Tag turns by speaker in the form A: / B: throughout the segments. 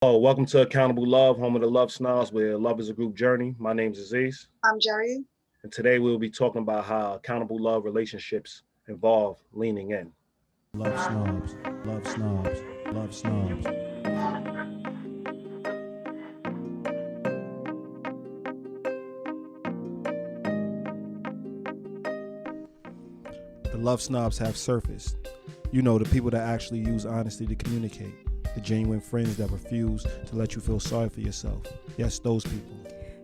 A: Oh, welcome to Accountable Love, home of the LoveSnobs, where love is a group journey. My name's Aziz,
B: I'm Jerry.
A: and today we'll be talking about how accountable love relationships involve leaning in.
C: Love snobs, love snobs, love snobs. The love snobs have surfaced. You know, the people that actually use honesty to communicate. The genuine friends that refuse to let you feel sorry for yourself. Yes, those people.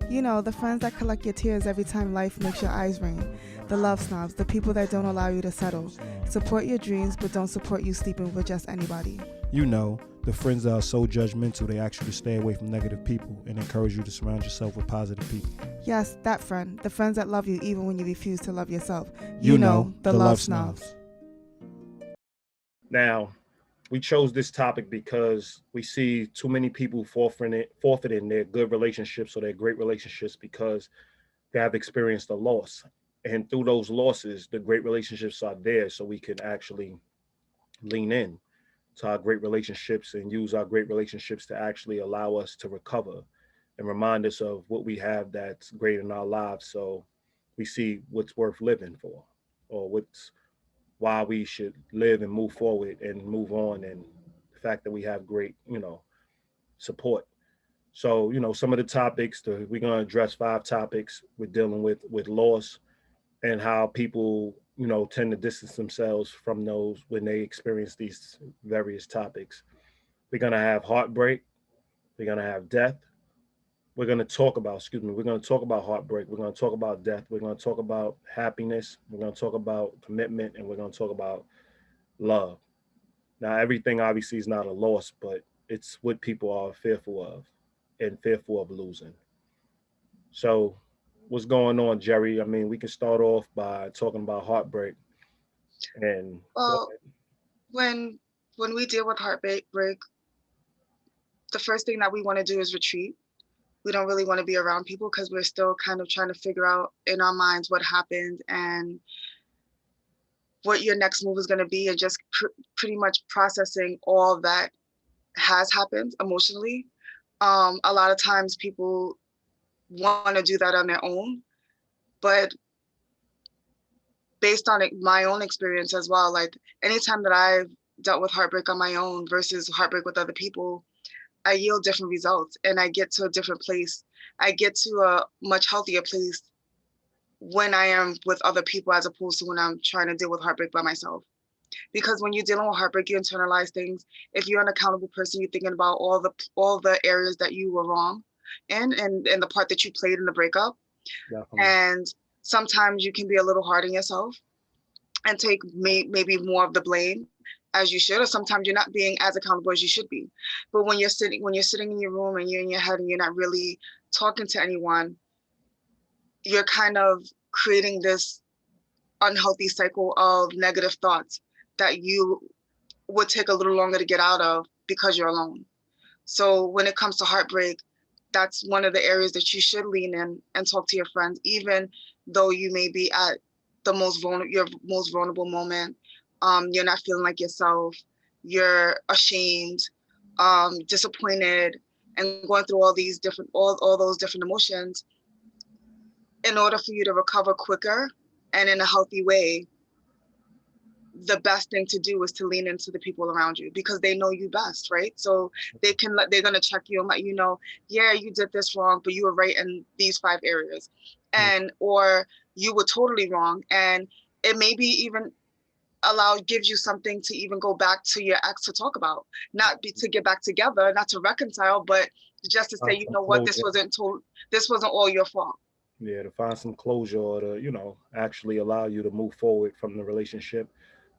D: You know, the friends that collect your tears every time life makes your eyes rain. The love snobs, the people that don't allow you to settle. Support your dreams, but don't support you sleeping with just anybody.
C: You know, the friends that are so judgmental they ask you to stay away from negative people and encourage you to surround yourself with positive people.
D: Yes, that friend. The friends that love you even when you refuse to love yourself.
C: You know, the love snobs.
A: Now, we chose this topic because we see too many people forfeiting their good relationships or their great relationships because they have experienced a loss. And through those losses, the great relationships are there so we can actually lean in to our great relationships and use our great relationships to actually allow us to recover and remind us of what we have that's great in our lives. So we see what's worth living for or what's why we should live and move forward and move on, and the fact that we have great, support. So, some of the topics we're going to address 5 topics we're dealing with loss and how people, tend to distance themselves from those when they experience these various topics. We're going to have heartbreak. We're going to have death. We're going to talk about heartbreak. We're going to talk about death. We're going to talk about happiness. We're going to talk about commitment, and we're going to talk about love. Now, everything obviously is not a loss, but it's what people are fearful of and fearful of losing. So, what's going on, Jerry? I mean, we can start off by talking about heartbreak. And go
B: Well, when we deal with heartbreak, the first thing that we want to do is retreat. We don't really want to be around people because we're still kind of trying to figure out in our minds what happened and what your next move is going to be, and just pretty much processing all that has happened emotionally. A lot of times people want to do that on their own, but based on my own experience as well, like anytime that I've dealt with heartbreak on my own versus heartbreak with other people, I yield different results and I get to a different place. I get to a much healthier place when I am with other people as opposed to when I'm trying to deal with heartbreak by myself. Because when you're dealing with heartbreak, you internalize things. If you're an accountable person, you're thinking about all the areas that you were wrong in, and the part that you played in the breakup.
A: definitely.
B: And sometimes you can be a little hard on yourself and take maybe more of the blame as you should, or sometimes you're not being as accountable as you should be. But when you're sitting in your room and you're in your head and you're not really talking to anyone, you're kind of creating this unhealthy cycle of negative thoughts that you would take a little longer to get out of because you're alone. So when it comes to heartbreak, that's one of the areas that you should lean in and talk to your friends, even though you may be at your most vulnerable moment. You're not feeling like yourself. You're ashamed, disappointed, and going through all those different emotions. In order for you to recover quicker and in a healthy way, the best thing to do is to lean into the people around you because they know you best, right? So they're gonna check you and let you know, yeah, you did this wrong, but you were right in these 5 areas, and or you were totally wrong, and it maybe even gives you something to even go back to your ex to talk about, not be to get back together, not to reconcile, but just to say, you
A: Some
B: know what,
A: closure.
B: this wasn't all your fault.
A: Yeah, to find some closure or to, actually allow you to move forward from the relationship,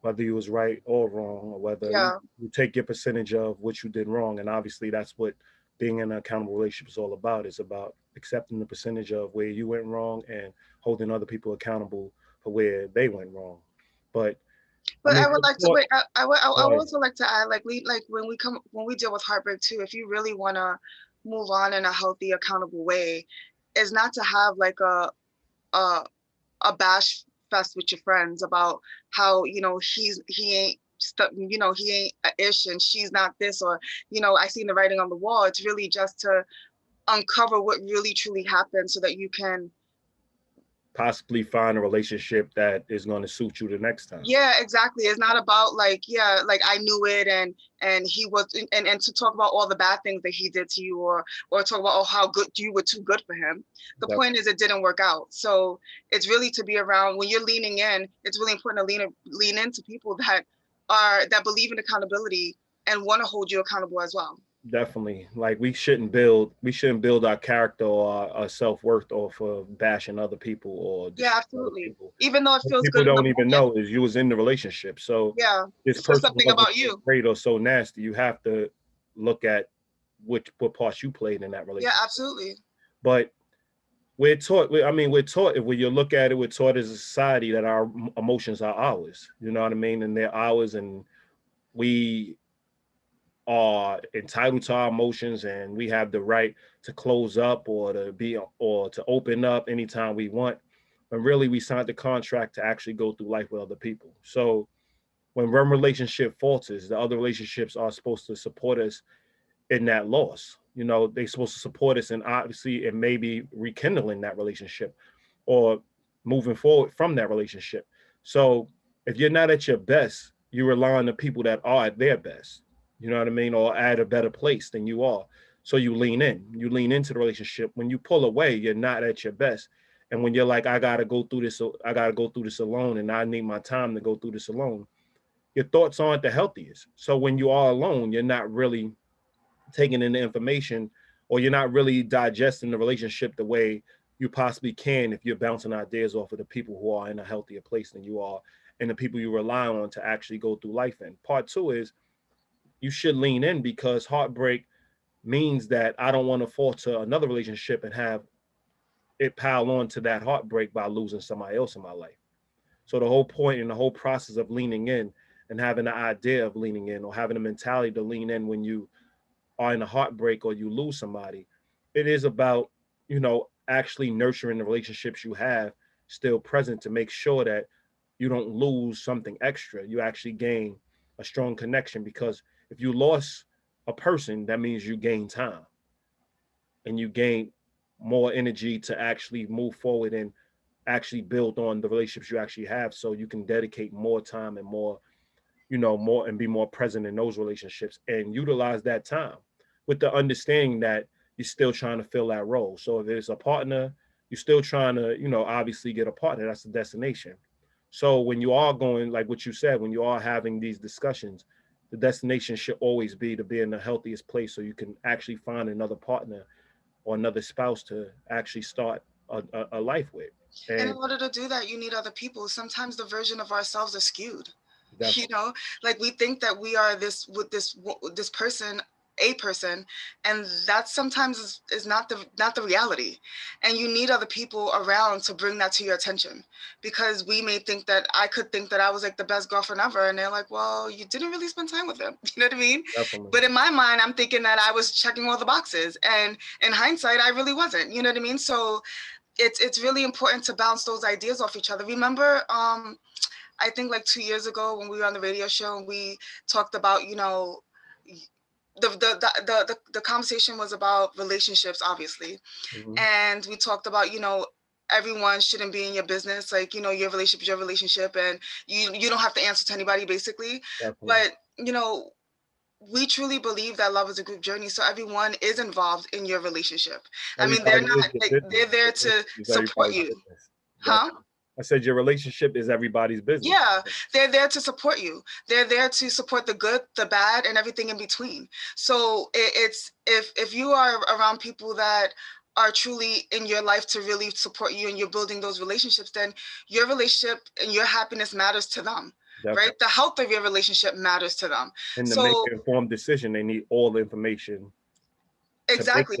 A: whether you was right or wrong, or whether
B: Yeah.
A: you take your percentage of what you did wrong. And obviously that's what being in an accountable relationship is all about. It's about accepting the percentage of where you went wrong and holding other people accountable for where they went wrong. But I
B: But
A: mean,
B: I would like to wait. I would
A: go ahead.
B: also like to add, like when we deal with heartbreak too. If you really want to move on in a healthy, accountable way, is not to have like a a bash fest with your friends about how he he ain't a ish and she's not this, or, I seen the writing on the wall. It's really just to uncover what really truly happened so that you can
A: possibly find a relationship that is going to suit you the next time.
B: Yeah, exactly. It's not about like I knew it and he was and to talk about all the bad things that he did to you, or talk about how good you were too good for him. The point is it didn't work out. So it's really to be around when you're leaning in. It's really important to lean into people that believe in accountability and want to hold you accountable as well.
A: Definitely. Like we shouldn't build our character or our self-worth off of bashing other people or
B: absolutely
A: people.
B: Even though it feels
A: people
B: good,
A: don't even know is you was in the relationship. So this person
B: something about you
A: great or so nasty. You have to look at what parts you played in that relationship.
B: Yeah, absolutely.
A: But we're taught if when you look at it, we're taught as a society that our emotions are ours, you know what I mean, and they're ours, and we are entitled to our emotions, and we have the right to close up or to open up anytime we want. But really, we signed the contract to actually go through life with other people. So when one relationship falters, the other relationships are supposed to support us in that loss. They're supposed to support us, and obviously it may be rekindling that relationship or moving forward from that relationship. So if you're not at your best, you rely on the people that are at their best. You know what I mean? Or at a better place than you are. So you lean into the relationship. When you pull away, you're not at your best. And when you're like, I gotta go through this alone, and I need my time to go through this alone, your thoughts aren't the healthiest. So when you are alone, you're not really taking in the information, or you're not really digesting the relationship the way you possibly can if you're bouncing ideas off of the people who are in a healthier place than you are, and the people you rely on to actually go through life in. Part two is you should lean in, because heartbreak means that I don't want to fall to another relationship and have it pile on to that heartbreak by losing somebody else in my life. So the whole point and the whole process of leaning in and having the idea of leaning in, or having a mentality to lean in when you are in a heartbreak or you lose somebody, it is about, actually nurturing the relationships you have still present, to make sure that you don't lose something extra. You actually gain a strong connection, because if you lost a person, that means you gain time and you gain more energy to actually move forward and actually build on the relationships you actually have, so you can dedicate more time and more and be more present in those relationships and utilize that time with the understanding that you're still trying to fill that role. So if there's a partner, you're still trying to, obviously get a partner. That's the destination. So when you are going, like what you said, when you are having these discussions, the destination should always be to be in the healthiest place, so you can actually find another partner or another spouse to actually start a life with.
B: And in order to do that, you need other people. Sometimes the version of ourselves is skewed.
A: Definitely.
B: Like we think that we are this with this person, a person, and that sometimes is not the reality. And you need other people around to bring that to your attention, because we may think that I was like the best girlfriend ever, and they're like, well, you didn't really spend time with him. You know what I mean?
A: Definitely.
B: But in my mind, I'm thinking that I was checking all the boxes, and in hindsight, I really wasn't. You know what I mean? So it's really important to bounce those ideas off each other. Remember, I think like 2 years ago when we were on the radio show and we talked about, the conversation was about relationships, obviously.
A: Mm-hmm.
B: And we talked about, everyone shouldn't be in your business. Like, your relationship is your relationship, and you don't have to answer to anybody, basically.
A: Definitely.
B: But, we truly believe that love is a group journey. So everyone is involved in your relationship. They're there to support you. Huh?
A: I said your relationship is everybody's business.
B: Yeah, they're there to support you. They're there to support the good, the bad, and everything in between. So it's if you are around people that are truly in your life to really support you, and you're building those relationships, then your relationship and your happiness matters to them. Definitely. Right? The health of your relationship matters to them.
A: And to make an informed decision, they need all the information.
B: Exactly.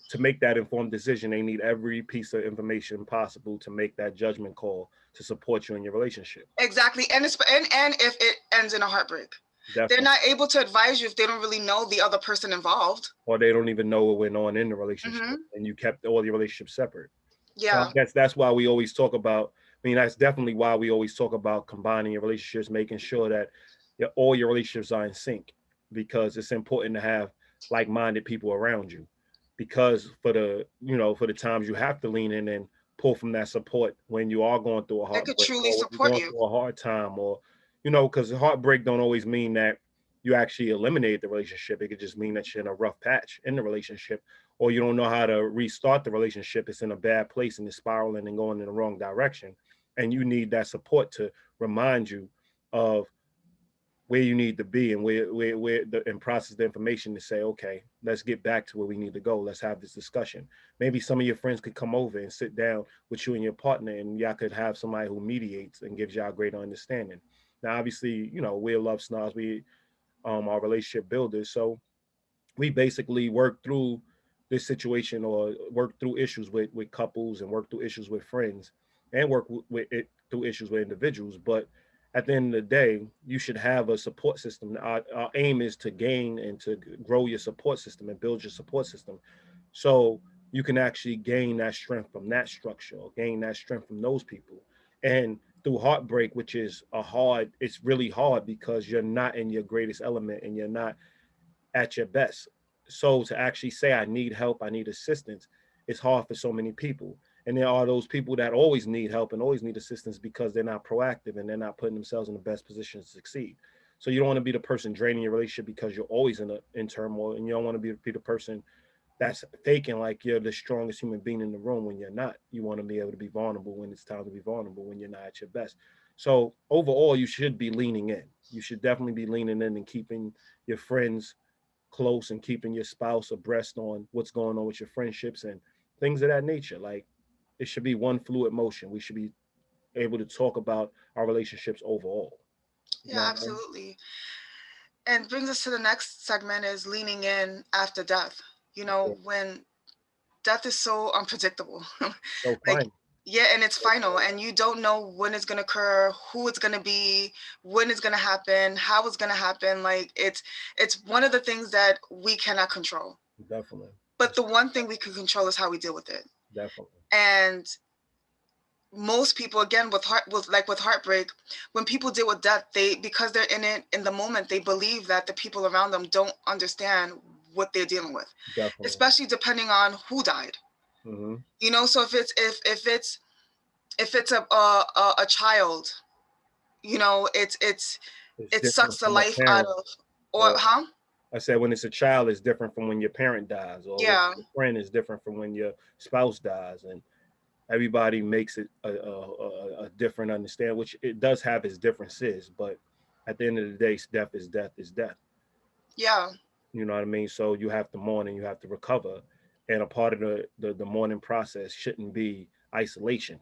A: To make that informed decision, they need every piece of information possible to make that judgment call to support you in your relationship.
B: Exactly. And if it ends in a heartbreak. Definitely. They're not able to advise you if they don't really know the other person involved.
A: Or they don't even know what went on in the relationship. Mm-hmm. And you kept all your relationships separate.
B: Yeah.
A: So that's why we always talk about, that's definitely why we always talk about combining your relationships, making sure that all your relationships are in sync, because it's important to have like-minded people around you, because for the for the times you have to lean in and pull from that support when you are going through a
B: That could
A: heartbreak,
B: truly
A: or when you're
B: support
A: going
B: you.
A: through a hard time, or because heartbreak don't always mean that you actually eliminate the relationship. It could just mean that you're in a rough patch in the relationship, or you don't know how to restart the relationship. It's in a bad place and it's spiraling and going in the wrong direction, and you need that support to remind you of where you need to be, and and process the information to say, okay, let's get back to where we need to go. Let's have this discussion. Maybe some of your friends could come over and sit down with you and your partner, and y'all could have somebody who mediates and gives y'all greater understanding. Now, obviously, we're love snobs. We are relationship builders. So we basically work through this situation, or work through issues with couples, and work through issues with friends, and work with it through issues with individuals. But at the end of the day, you should have a support system. Our aim is to gain and to grow your support system and build your support system, so you can actually gain that strength from that structure, or gain that strength from those people. And through heartbreak, which is it's really hard, because you're not in your greatest element and you're not at your best. So to actually say, I need help, I need assistance, it's hard for so many people. And there are those people that always need help and always need assistance, because they're not proactive and they're not putting themselves in the best position to succeed. So you don't want to be the person draining your relationship because you're always in turmoil, and you don't want to be the person that's faking like you're the strongest human being in the room when you're not. You want to be able to be vulnerable when it's time to be vulnerable, when you're not at your best. So overall, you should be leaning in. You should definitely be leaning in and keeping your friends close, and keeping your spouse abreast on what's going on with your friendships and things of that nature. Like, it should be one fluid motion. We should be able to talk about our relationships overall. You know
B: Yeah,
A: what I mean?
B: absolutely. And brings us to the next segment is leaning in after death.
A: Yeah.
B: When death is so unpredictable.
A: So
B: Like,
A: fine.
B: yeah, and it's final, and you don't know when it's going to occur, who it's going to be, when it's going to happen, how it's going to happen. Like, it's one of the things that we cannot control.
A: Definitely.
B: But the one thing we can control is how we deal with it.
A: Definitely.
B: And most people, again, with heartbreak, when people deal with death, they, because they're in it in the moment, they believe that the people around them don't understand what they're dealing with,
A: Definitely.
B: especially depending on who died.
A: Mm-hmm.
B: So if it's a child,
A: It's
B: it sucks
A: different
B: the
A: from a
B: life out
A: parent,
B: of, or
A: or
B: huh?
A: I said when it's a child, it's different from when your parent dies, or when
B: Yeah,
A: your friend is different from when your spouse dies, and everybody makes it a different understand, which it does have its differences, but at the end of the day, death is death is death.
B: yeah,
A: You know what I mean? So you have to mourn and you have to recover, and a part of the mourning process shouldn't be isolation.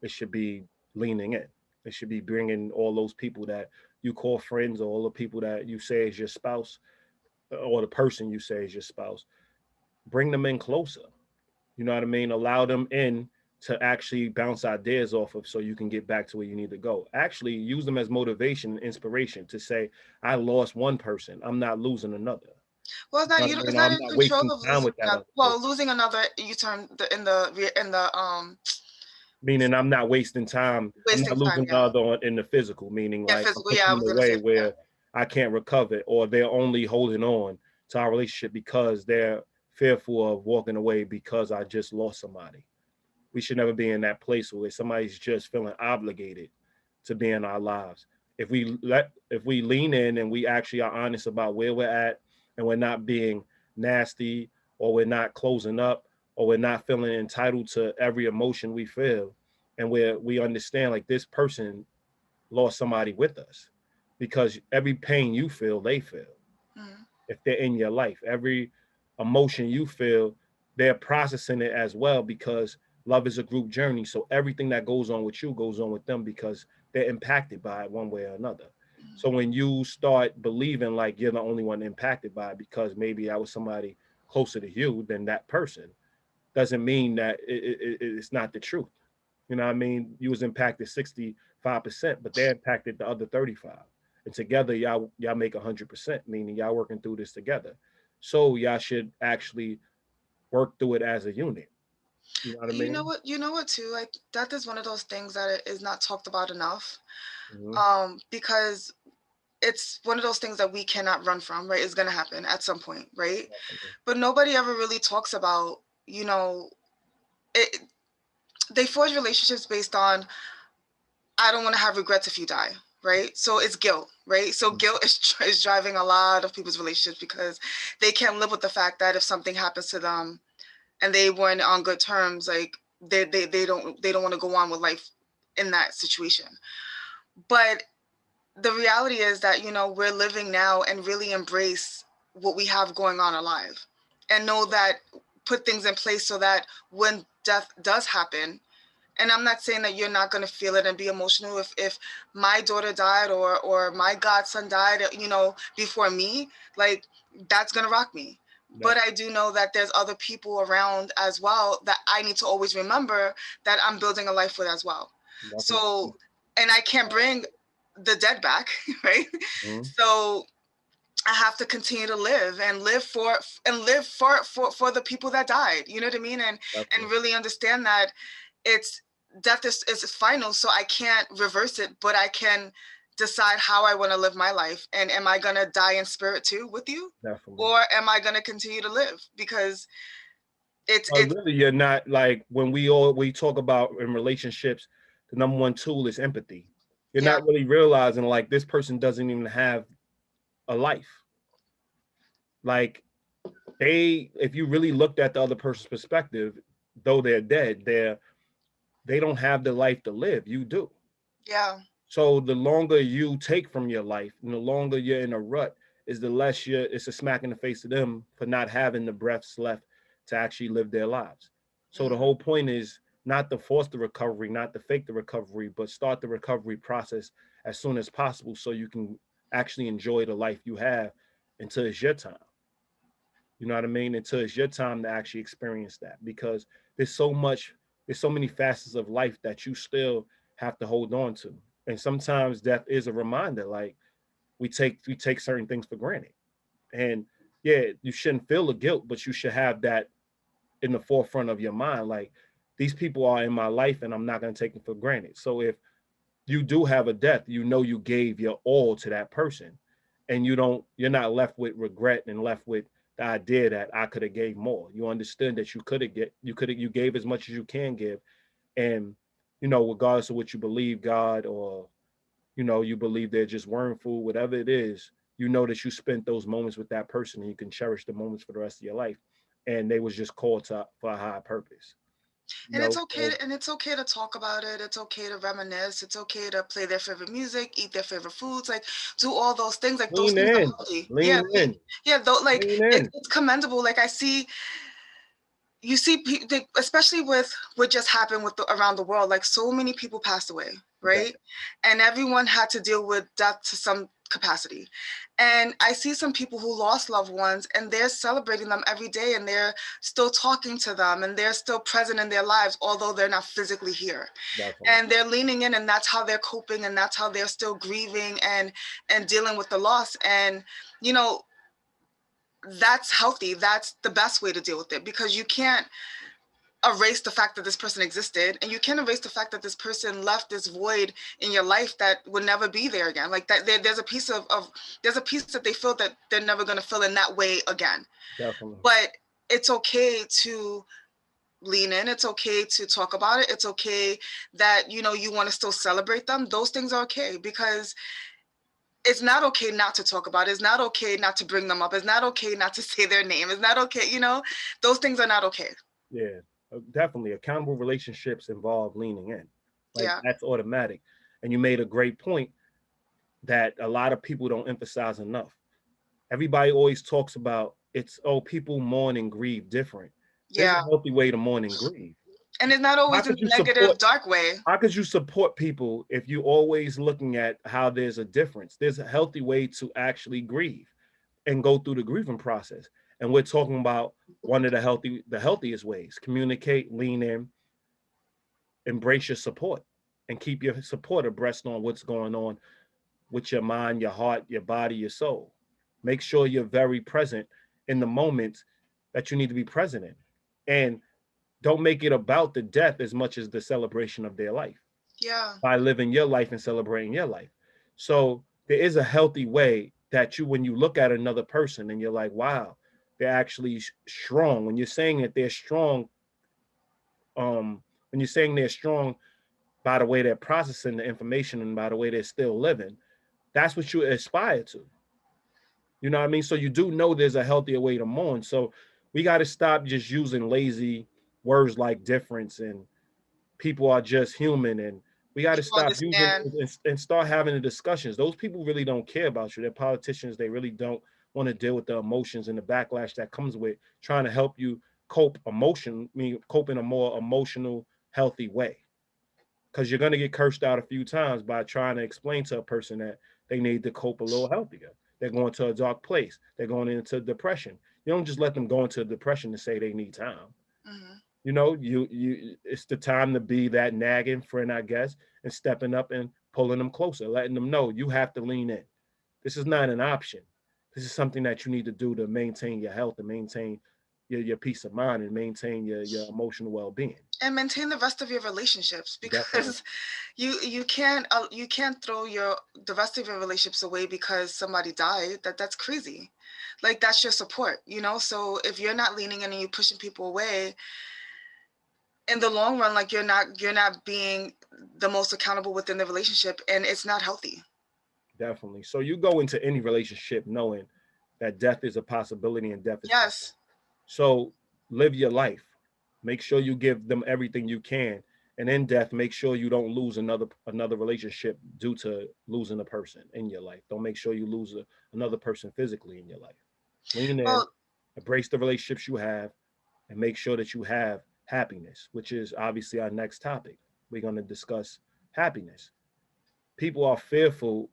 A: It should be leaning in. It should be bringing all those people that you call friends, or all the people that you say is your spouse, or the person you say is your spouse. Bring them in closer. You know what I mean? Allow them in to actually bounce ideas off of, so you can get back to where you need to go. Actually, use them as motivation and inspiration to say, I lost one person, I'm not losing another.
B: well,
A: You know what I
B: it's
A: mean?
B: not
A: I'm
B: in
A: not
B: control
A: wasting
B: of
A: time
B: losing
A: with that
B: another,
A: other
B: well,
A: person.
B: losing another, you turn in the
A: Meaning I'm not wasting time. I'm
B: wasting
A: not
B: time.
A: losing
B: Yeah,
A: another in the physical, meaning
B: yeah,
A: like I'm
B: physical. Yeah, I
A: pushing
B: was
A: them
B: gonna say
A: away
B: that.
A: where I can't recover it, or they're only holding on to our relationship because they're fearful of walking away because I just lost somebody. We should never be in that place where somebody's just feeling obligated to be in our lives. If we lean in and we actually are honest about where we're at, and we're not being nasty, or we're not closing up, or we're not feeling entitled to every emotion we feel, and we understand like this person lost somebody with us, because every pain you feel, they feel.
B: Mhm.
A: If they're in your life, every emotion you feel, they're processing it as well, because love is a group journey. So everything that goes on with you goes on with them, because they're impacted by it one way or another. So when you start believing like you're the only one impacted by it, because maybe I was somebody closer to you than that person, doesn't mean that it's not the truth. You know what I mean? You was impacted 65%, but they impacted the other 35. And together y'all make 100%, meaning y'all working through this together. So y'all should actually work through it as a unit. You know what I
B: You know
A: mean?
B: what? You know what too? Like, that is one of those things that is not talked about enough.
A: Mm-hmm.
B: Because it's one of those things that we cannot run from, right? It's going to happen at some point, right? But nobody ever really talks about, you know, they forge relationships based on, I don't want to have regrets if you die, right? So it's guilt, right? So guilt is driving a lot of people's relationships because they can't live with the fact that if something happens to them and they weren't on good terms, like they don't want to go on with life in that situation. But the reality is that, you know, we're living now and really embrace what we have going on alive and know that, put things in place so that when death does happen, and I'm not saying that you're not going to feel it and be emotional if my daughter died or my godson died, you know, before me, like that's going to rock me. But I do know that there's other people around as well that I need to always remember that I'm building a life with as well. So, and I can't bring the dead back, right? So I have to continue to live for the people that died, you know what I mean? And really understand that it's death is final, so I can't reverse it, but I can decide how I want to live my life. And am I going to die in spirit too with you? Or am I going to continue to live? Because it's
A: really, you're not, like, when we talk about in relationships, the number one tool is empathy. You're not really realizing, like, this person doesn't even have a life. Like, if you really looked at the other person's perspective, though they're dead, they don't have the life to live. You do.
B: Yeah.
A: So the longer you take from your life and the longer you're in a rut, is the less it's a smack in the face to them for not having the breaths left to actually live their lives. So the whole point is not to force the recovery, not to fake the recovery, but start the recovery process as soon as possible so you can actually enjoy the life you have until it's your time. You know what I mean? Until it's your time to actually experience that, because there's so many facets of life that you still have to hold on to. And sometimes death is a reminder, like we take certain things for granted. And yeah, you shouldn't feel the guilt, but you should have that in the forefront of your mind. Like, these people are in my life and I'm not going to take them for granted. So if you do have a death, you know, you gave your all to that person, and you're not left with regret and left with the idea that I could have gave more. You understood that you gave as much as you can give. And, you know, regardless of what you believe, God, or, you know, you believe they're just worm food, whatever it is, you know that you spent those moments with that person and you can cherish the moments for the rest of your life. And they was just called for a high purpose.
B: And it's okay to talk about it. It's okay to reminisce. It's okay to play their favorite music, eat their favorite foods, like do all those things. Like those things are healthy. It's commendable. Like you see, especially with what just happened around the world, like so many people passed away, right? And everyone had to deal with death to some capacity. And I see some people who lost loved ones and they're celebrating them every day and they're still talking to them and they're still present in their lives, although they're not physically here. And they're leaning in, and that's how they're coping, and that's how they're still grieving and dealing with the loss. And, you know, that's healthy. That's the best way to deal with it, because you can't erase the fact that this person existed, and you can't erase the fact that this person left this void in your life that would never be there again. Like that, there's a piece there's a piece that they feel that they're never going to fill in that way again.
A: Definitely.
B: But it's okay to lean in. It's okay to talk about it. It's okay that, you know, you want to still celebrate them. Those things are okay, because it's not okay not to talk about it. It's not okay not to bring them up. It's not okay not to say their name. It's not okay. You know, those things are not okay.
A: Yeah, definitely. Accountable relationships involve leaning in. Like, that's automatic. And you made a great point that a lot of people don't emphasize enough. Everybody always talks about people mourn and grieve different. There's a healthy way to mourn and grieve.
B: And it's not always in a negative, dark way.
A: How could you support people if you're always looking at how there's a difference? There's a healthy way to actually grieve and go through the grieving process. And we're talking about one of the healthiest ways: communicate, lean in, embrace your support, and keep your support abreast on what's going on with your mind, your heart, your body, your soul. Make sure you're very present in the moments that you need to be present in. And don't make it about the death as much as the celebration of their life.
B: Yeah.
A: By living your life and celebrating your life. So there is a healthy way that when you look at another person and you're like, wow, they're actually strong. When you're saying that they're strong, when you're saying they're strong by the way they're processing the information and by the way they're still living, that's what you aspire to. You know what I mean? So you do know there's a healthier way to mourn. So we got to stop just using lazy words like difference and people are just human, and we got to
B: People
A: stop using
B: understand.
A: and start having the discussions. Those people really don't care about you. They're politicians. They really don't want to deal with the emotions and the backlash that comes with trying to help you cope cope in a more emotional, healthy way. Because you're going to get cursed out a few times by trying to explain to a person that they need to cope a little healthier. They're going to a dark place. They're going into depression. You don't just let them go into depression to say they need time.
B: Mm-hmm.
A: You know, you it's the time to be that nagging friend, I guess, and stepping up and pulling them closer, letting them know you have to lean in. This is not an option. This is something that you need to do to maintain your health and maintain your peace of mind and maintain your emotional well-being.
B: And maintain the rest of your relationships,
A: Definitely.
B: because you can't throw the rest of your relationships away because somebody died. That's crazy. Like, that's your support, so if you're not leaning in and you're pushing people away, in the long run, like, you're not being the most accountable within the relationship, and it's not healthy.
A: Definitely. So you go into any relationship knowing that death is a possibility and death is possible.
B: Yes.
A: So live your life. Make sure you give them everything you can. And in death, make sure you don't lose another relationship due to losing a person in your life. Don't make sure you lose another person physically in your life. Lean in,
B: Well,
A: embrace the relationships you have, and make sure that you have happiness, which is obviously our next topic. We're going to discuss happiness. People are fearful.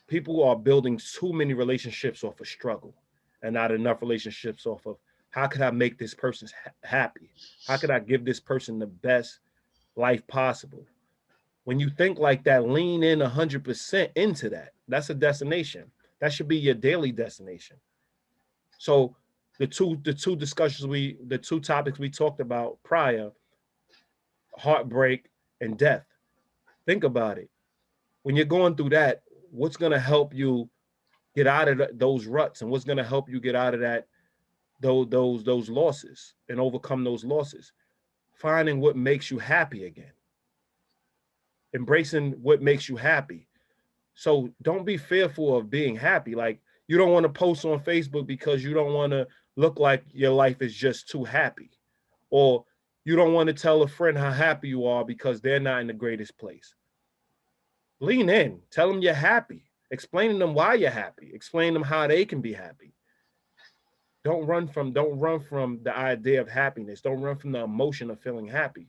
A: People are building too many relationships off of struggle and not enough relationships off of how could I make this person happy? How could I give this person the best life possible? When you think like that, lean in 100% into that. That's a destination. That should be your daily destination. So the two topics we talked about prior, heartbreak and death. Think about it. When you're going through that, what's going to help you get out of those ruts, and what's going to help you get out of that those losses and overcome those losses? Finding what makes you happy again, embracing what makes you happy. So don't be fearful of being happy. Like, you don't want to post on Facebook because you don't want to look like your life is just too happy, or you don't want to tell a friend how happy you are because they're not in the greatest place. Lean in, tell them you're happy, explain to them why you're happy, explain them how they can be happy. Don't run from the idea of happiness. Don't run from the emotion of feeling happy.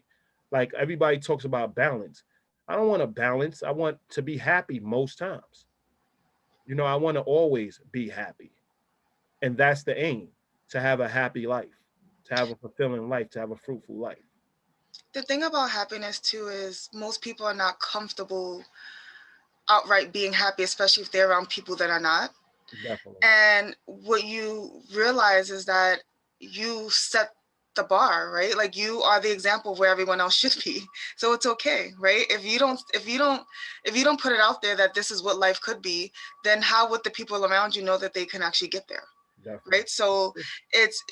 A: Like, everybody talks about balance. I don't want to balance. I want to be happy most times. I want to always be happy. And that's the aim, to have a happy life, to have a fulfilling life, to have a fruitful life.
B: the thing about happiness too is most people are not comfortable outright being happy, especially if they're around people that are not.
A: Definitely.
B: And what you realize is that you set the bar, right? Like, you are the example where everyone else should be. So it's okay, right? If you don't put it out there that this is what life could be, then how would the people around you know that they can actually get there?
A: Definitely.
B: Right? So it's,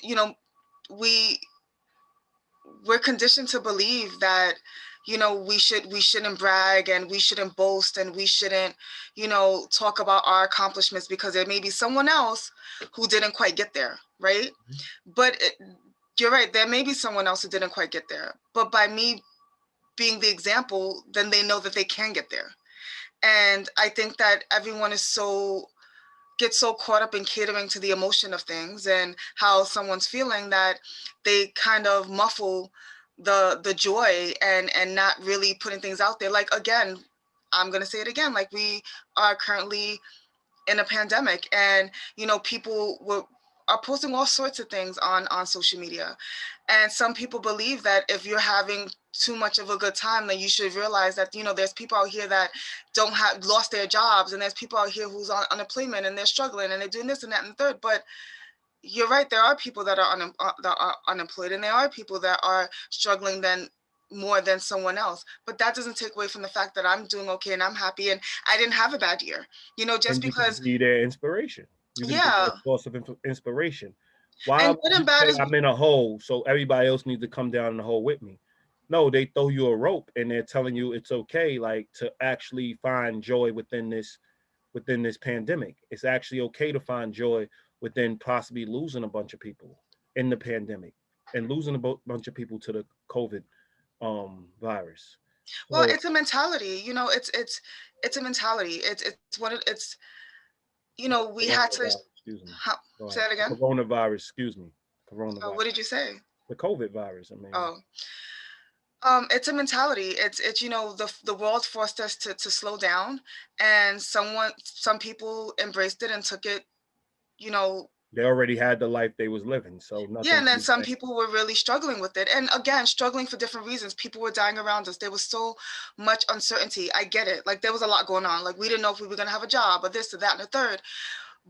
B: we're conditioned to believe that we shouldn't brag, and we shouldn't boast, and we shouldn't talk about our accomplishments, because there may be someone else who didn't quite get there, right? But you're right, there may be someone else who didn't quite get there, but by me being the example, then they know that they can get there. And I think that everyone gets so caught up in catering to the emotion of things and how someone's feeling, that they kind of muffle the joy and not really putting things out there. Like, again, I'm going to say it again, like, we are currently in a pandemic, and people are posting all sorts of things on social media, and some people believe that if you're having too much of a good time, then you should realize that there's people out here that lost their jobs, and there's people out here who's on unemployment, and they're struggling, and they're doing this and that and third. But you're right, there are people that are unemployed, and there are people that are struggling then more than someone else. But that doesn't take away from the fact that I'm doing okay and I'm happy and I didn't have a bad year. You know, just
A: And you can
B: because,
A: be their inspiration. You can be
B: yeah.
A: their source of inspiration. Why
B: And
A: would
B: good
A: you
B: and bad
A: say
B: is,
A: I'm in a hole, so everybody else needs to come down in the hole with me? No, they throw you a rope and they're telling you it's okay, like to actually find joy within this pandemic. It's actually okay to find joy within possibly losing a bunch of people in the pandemic and losing a bunch of people to the COVID virus.
B: well,
A: So
B: it's a mentality, you know, it's a mentality. It's what it's, you know, we had to,
A: coronavirus, excuse me.
B: how,
A: Go
B: say
A: ahead.
B: that again.
A: Coronavirus, excuse me.
B: What
A: Coronavirus.
B: did you say?
A: The COVID virus, I mean.
B: Oh, it's a mentality. It's, you know, the world forced us to slow down, and some people embraced it and took it, you know.
A: They already had the life they was living, so
B: Yeah,
A: nothing
B: and then
A: really
B: some
A: changed.
B: people were really struggling with it. And again, struggling for different reasons. People were dying around us. There was so much uncertainty. I get it. Like there was a lot going on. Like we didn't know if we were gonna have a job or this or that and the third.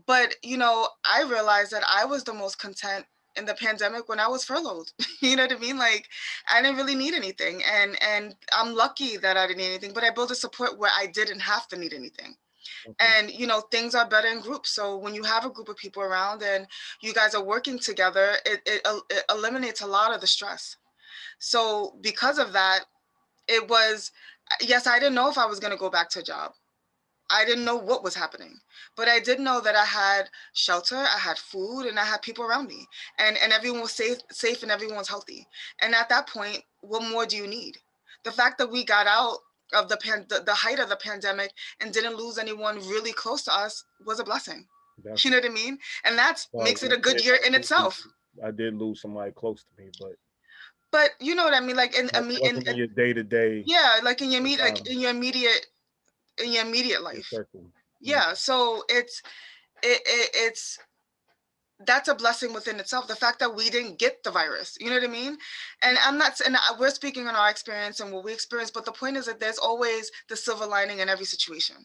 B: But you know, I realized that I was the most content in the pandemic when I was furloughed. You know what I mean? Like I didn't really need anything. And I'm lucky that I didn't need anything, but I built a support where I didn't have to need anything.
A: Okay.
B: And you know, things are better in groups. So when you have a group of people around and you guys are working together, it eliminates a lot of the stress. So because of that, it was, yes, I didn't know if I was going to go back to a job. I didn't know what was happening, but I did know that I had shelter, I had food, and I had people around me, and everyone was safe, and everyone was healthy. And at that point, what more do you need? The fact that we got out of the height of the pandemic and didn't lose anyone really close to us was a blessing. You
A: Definitely.
B: know what I mean? And that
A: Well,
B: makes it a good year in itself.
A: I did lose somebody close to me, but
B: But you know what I mean? Like
A: that wasn't in your day to day
B: yeah, like in your like
A: environment,
B: in your immediate
A: your
B: life.
A: circle. Mhm.
B: Yeah. So it's that's a blessing within itself. The fact that we didn't get the virus, you know what I mean? And I'm not, and we're speaking on our experience and what we experienced, but the point is that there's always the silver lining in every situation,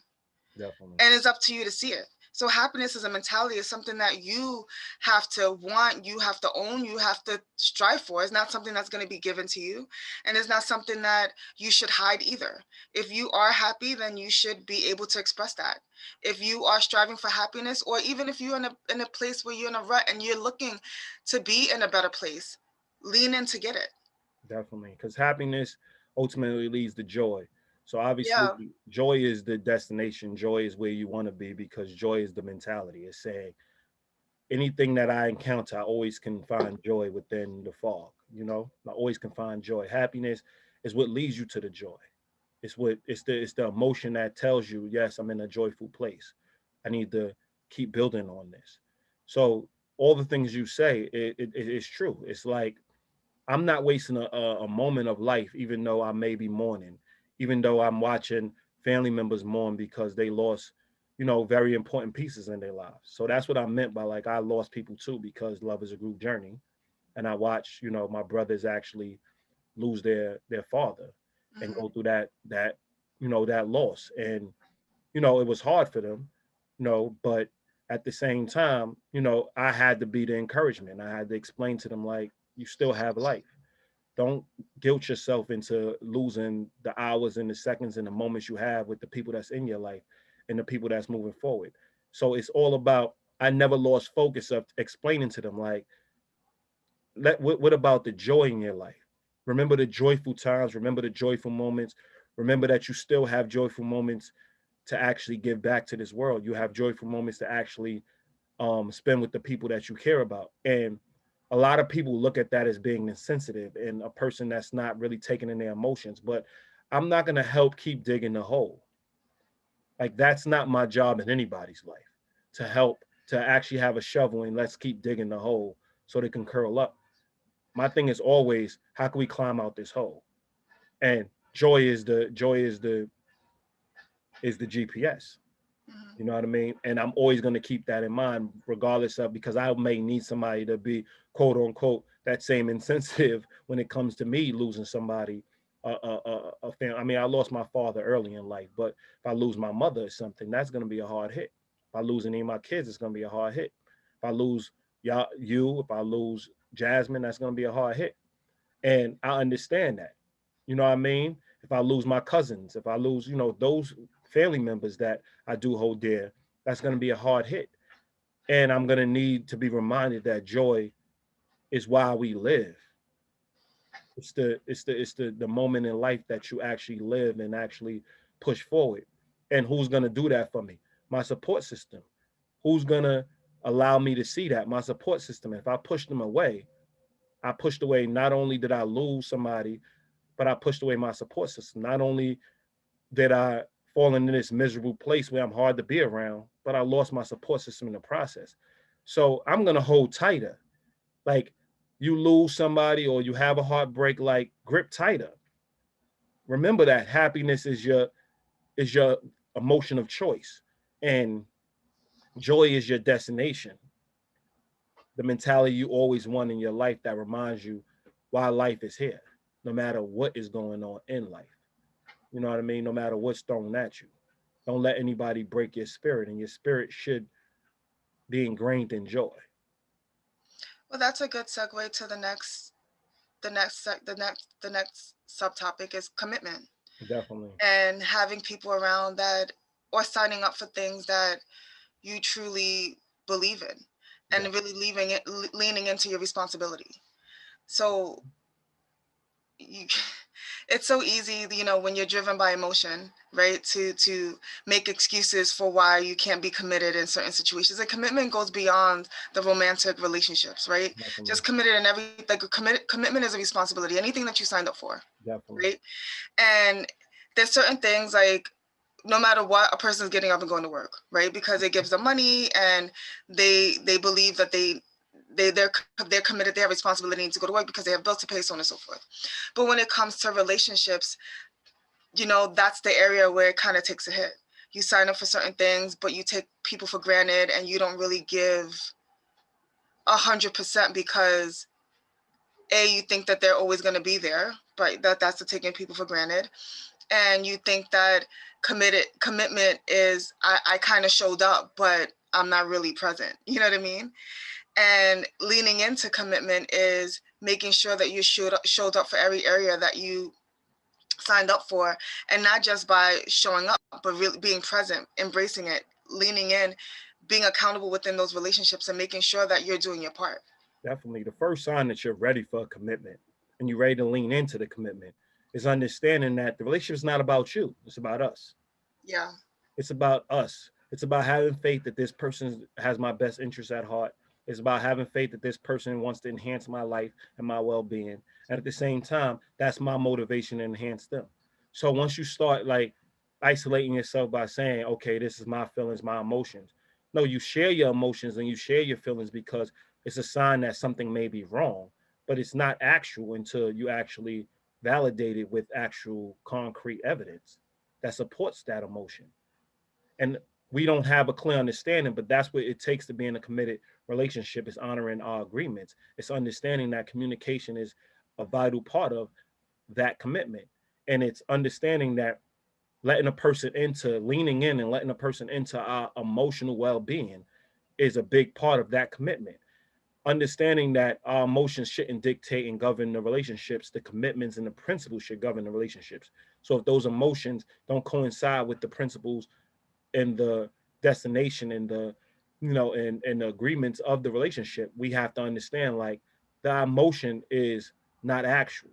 A: Definitely.
B: and it's up to you to see it. So happiness as a mentality is something that you have to want, you have to own, you have to strive for. It's not something that's going to be given to you, and it's not something that you should hide either. If you are happy, then you should be able to express that. If you are striving for happiness, or even if you're in a place where you're in a rut and you're looking to be in a better place, lean in to get it.
A: Definitely. Because happiness ultimately leads to joy. So obviously,
B: Yeah.
A: joy is the destination. Joy is where you want to be because joy is the mentality. It's saying anything that I encounter, I always can find joy within the fog. You know, I always can find joy. Happiness is what leads you to the joy. It's the emotion that tells you, yes, I'm in a joyful place. I need to keep building on this. So all the things you say, it is true. It's like I'm not wasting a moment of life, even though I may be mourning, even though I'm watching family members mourn because they lost, very important pieces in their lives. So that's what I meant by like I lost people too because love is a group journey, and I watch, my brothers actually lose their father and
B: Mhm.
A: go through that loss, and it was hard for them, but at the same time, I had to be the encouragement. I had to explain to them like you still have life. Don't guilt yourself into losing the hours and the seconds and the moments you have with the people that's in your life and the people that's moving forward. So it's all about, I never lost focus of explaining to them like, what about the joy in your life? Remember the joyful times, remember the joyful moments, remember that you still have joyful moments to actually give back to this world. You have joyful moments to actually spend with the people that you care about. And a lot of people look at that as being insensitive and a person that's not really taking in their emotions. But I'm not going to help keep digging the hole. Like that's not my job in anybody's life to help to actually have a shovel and let's keep digging the hole so they can curl up. My thing is always how can we climb out this hole? And joy is the GPS.
B: Mhm.
A: You know what I mean? And I'm always going to keep that in mind, regardless of because I may need somebody to be quote unquote that same insensitive when it comes to me losing somebody, a family. I mean, I lost my father early in life, but if I lose my mother or something, that's going to be a hard hit. If I lose any of my kids, it's going to be a hard hit. If I lose if I lose Jasmine, that's going to be a hard hit. And I understand that. You know what I mean? If I lose my cousins, if I lose, those family members that I do hold dear, that's going to be a hard hit. And I'm going to need to be reminded that joy is why we live. It's the moment in life that you actually live and actually push forward. And who's going to do that for me? My support system. Who's going to allow me to see that? My support system. If I push them away, I pushed away, not only did I lose somebody, but I pushed away my support system. Not only did I fall into this miserable place where I'm hard to be around, but I lost my support system in the process. So I'm going to hold tighter. Like, you lose somebody or you have a heartbreak, like, grip tighter. Remember that happiness is your emotion of choice, and joy is your destination. The mentality you always want in your life that reminds you why life is here, no matter what is going on in life. You know what I mean? No matter what's thrown at you. Don't let anybody break your spirit, and your spirit should be ingrained in joy.
B: Well, that's a good segue to the next subtopic is commitment,
A: Definitely.
B: and having people around that, or signing up for things that you truly believe in, and
A: Yeah.
B: really leaning into your responsibility. So you, it's so easy, when you're driven by emotion, right, to make excuses for why you can't be committed in certain situations. And commitment goes beyond the romantic relationships, right?
A: Definitely.
B: Just committed in every, like, commitment is a responsibility, anything that you signed up for,
A: Definitely.
B: right? And there's certain things, like, no matter what, a person's getting up and going to work, right? Because it gives them money, and they believe that they're committed, they have responsibility to go to work because they have bills to pay, so on and so forth. But when it comes to relationships, that's the area where it kind of takes a hit. You sign up for certain things, but you take people for granted, and you don't really give 100% because you think that they're always going to be there, but that's the taking people for granted. And you think that commitment is, I kind of showed up, but I'm not really present. You know what I mean? And leaning into commitment is making sure that you showed up for every area that you signed up for, and not just by showing up, but really being present, embracing it, leaning in, being accountable within those relationships, and making sure that you're doing your part.
A: Definitely. The first sign that you're ready for a commitment and you're ready to lean into the commitment is understanding that the relationship is not about you. It's about us.
B: Yeah.
A: It's about us. It's about having faith that this person has my best interest at heart. It's about having faith that this person wants to enhance my life and my well-being. And at the same time, that's my motivation to enhance them. So once you start, like, isolating yourself by saying, okay, this is my feelings, my emotions. No, you share your emotions and you share your feelings because it's a sign that something may be wrong, but it's not actual until you actually validate it with actual concrete evidence that supports that emotion. And we don't have a clear understanding, but that's what it takes to be in a committed relationship, is honoring our agreements. It's understanding that communication is a vital part of that commitment. And it's understanding that letting a person into, leaning in and letting a person into our emotional well-being is a big part of that commitment. Understanding that our emotions shouldn't dictate and govern the relationships, the commitments and the principles should govern the relationships. So if those emotions don't coincide with the principles and the destination and the, and the agreements of the relationship, we have to understand, like, the emotion is not actual.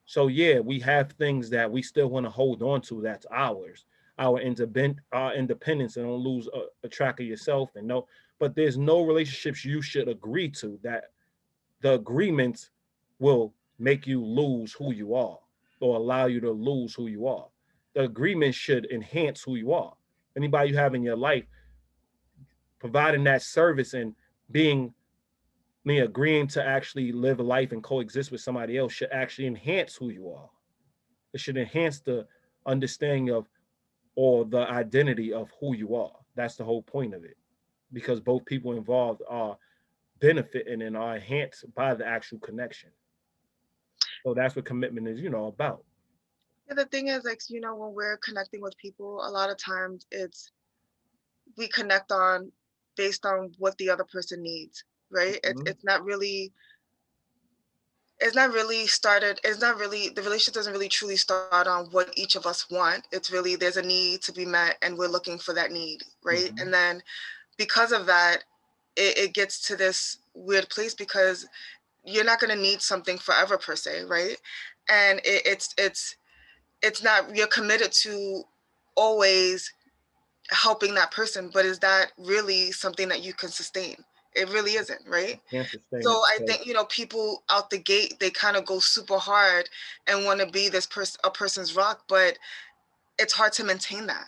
A: So yeah, we have things that we still want to hold on to, that's ours, our independence, and don't lose a track of yourself. And no, but there's no relationships you should agree to that the agreements will make you lose who you are or allow you to lose who you are. The agreement should enhance who you are. Anybody you have in your life, providing that service and being, me agreeing to actually live a life and coexist with somebody else, should actually enhance who you are. It should enhance the understanding of, or the identity of who you are. That's the whole point of it, because both people involved are benefiting and are enhanced by the actual connection. So that's what commitment is, about.
B: Yeah, the thing is, like, when we're connecting with people, a lot of times we connect on based on what the other person needs, right?
A: Mhm.
B: It's not really it's not really, the relationship doesn't really truly start on what each of us want. It's really, there's a need to be met and we're looking for that need, right?
A: Mhm.
B: And then because of that, it gets to this weird place because you're not going to need something forever per se, right? And it's not, you're committed to always helping that person, but is that really something that you can sustain? It really isn't, right?
A: Can't sustain
B: So
A: it.
B: I think, people out the gate, they kind of go super hard and want to be this a person's rock, but it's hard to maintain that.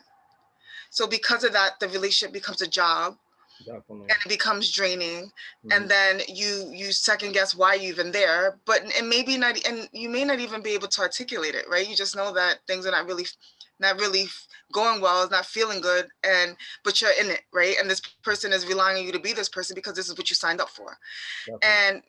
B: So because of that, the relationship becomes a job
A: Definitely.
B: and it becomes draining.
A: Mhm.
B: And then you second guess why you're even there, but it maybe not, and you may not even be able to articulate it, right? You just know that things are not really going well, it's not feeling good, but you're in it, right? And this person is relying on you to be this person because this is what you signed up for.
A: Definitely.
B: And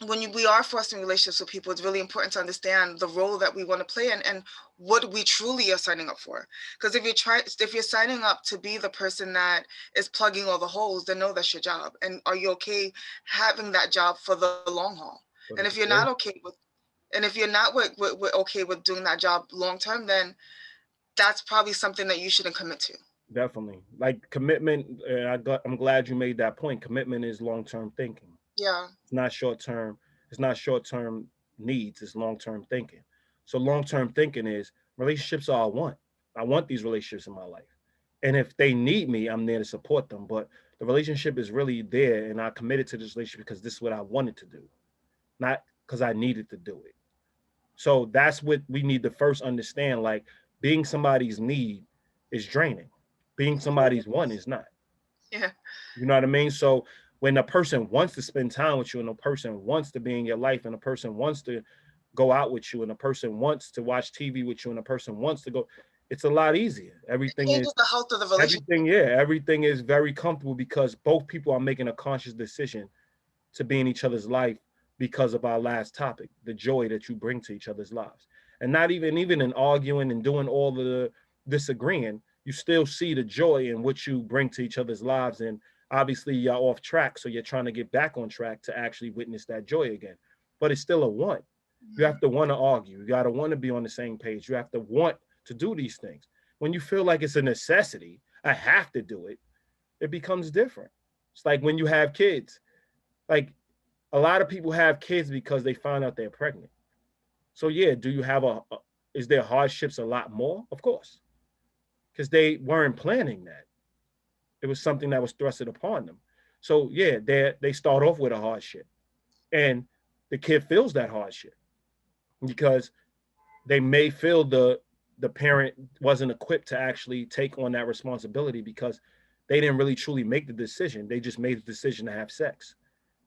B: when we are fostering relationships with people, it's really important to understand the role that we want to play and what we truly are signing up for. Because if you're signing up to be the person that is plugging all the holes, then no, that's your job. And are you okay having that job for the long haul? And if you're not okay with, and if you're not okay with doing that job long term, then that's probably something that you shouldn't commit to.
A: Definitely. Like commitment, I'm glad you made that point. Commitment is long-term thinking.
B: Yeah.
A: It's not short-term. It's not short-term needs. It's long-term thinking. So long-term thinking is relationships are I want. I want these relationships in my life. And if they need me, I'm there to support them. But the relationship is really there and I committed to this relationship because this is what I wanted to do, not because I needed to do it. So that's what we need to first understand. Like being somebody's need is draining. Being somebody's want is not.
B: Yeah.
A: You know what I mean? So when a person wants to spend time with you and a person wants to be in your life and a person wants to go out with you and a person wants to watch TV with you and a person wants to go, it's a lot easier. Everything
B: It changes the health of the relationship.
A: everything is very comfortable because both people are making a conscious decision to be in each other's life because of our last topic, the joy that you bring to each other's lives. And not even in arguing and doing all the disagreeing, you still see the joy in what you bring to each other's lives. And obviously you're off track, so you're trying to get back on track to actually witness that joy again. But it's still a want. You have to want to argue. You got to want to be on the same page. You have to want to do these things. When you feel like it's a necessity, I have to do it, it becomes different. It's like when you have kids. Like a lot of people have kids because they find out they're pregnant. So yeah, do you have is there hardships a lot more? Of course. Because they weren't planning that. It was something that was thrusted upon them. So yeah, they start off with a hardship. And the kid feels that hardship because they may feel the parent wasn't equipped to actually take on that responsibility because they didn't really truly make the decision. They just made the decision to have sex,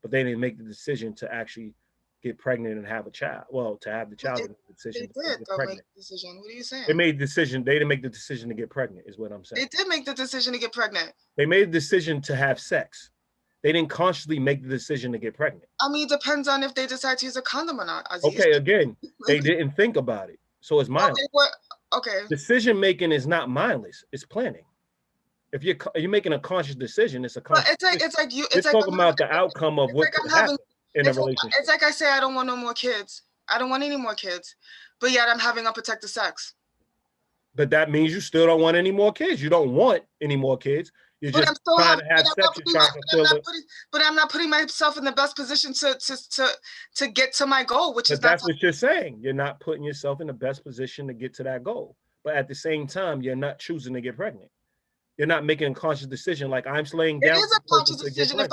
A: but they didn't make the decision to actually get pregnant and have a child. Well, to have the child,
B: They
A: the decision
B: did
A: to get pregnant.
B: make the decision. What are you saying?
A: They made the decision. They didn't make the decision to get pregnant, is what I'm saying.
B: They did make the decision to get pregnant.
A: They made the decision to have sex. They didn't consciously make the decision to get pregnant.
B: I mean, it depends on if they decide to use a condom or not.
A: Okay, again, they didn't think about it. So it's mindless.
B: Okay.
A: Decision making is not mindless. It's planning. If you're making a conscious decision, it's a conscious.
B: But it's like
A: It's talking about the outcome of what could happen in a relationship.
B: It's like I say, I don't want no more kids. I don't want any more kids, but yet I'm having unprotected sex.
A: But that means you still don't want any more kids. You don't want any more kids. You're just trying to have sex.
B: But I'm not putting myself in the best position to get to my goal, which is
A: that's what you're saying. You're not putting yourself in the best position to get to that goal. But at the same time, you're not choosing to get pregnant. You're not making a conscious decision like I'm laying down.
B: It is a conscious decision. If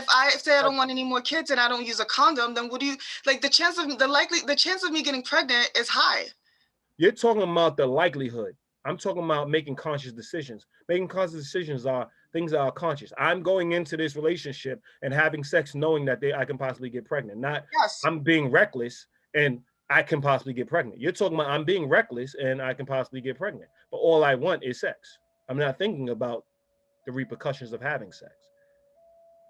B: I say I don't want any more kids and I don't use a condom, then what do you like? The chance of me getting pregnant is high.
A: You're talking about the likelihood. I'm talking about making conscious decisions. Making conscious decisions are things that are conscious. I'm going into this relationship and having sex knowing that I can possibly get pregnant. Not I'm being reckless and I can possibly get pregnant. You're talking about I'm being reckless and I can possibly get pregnant. But all I want is sex. I'm not thinking about the repercussions of having sex.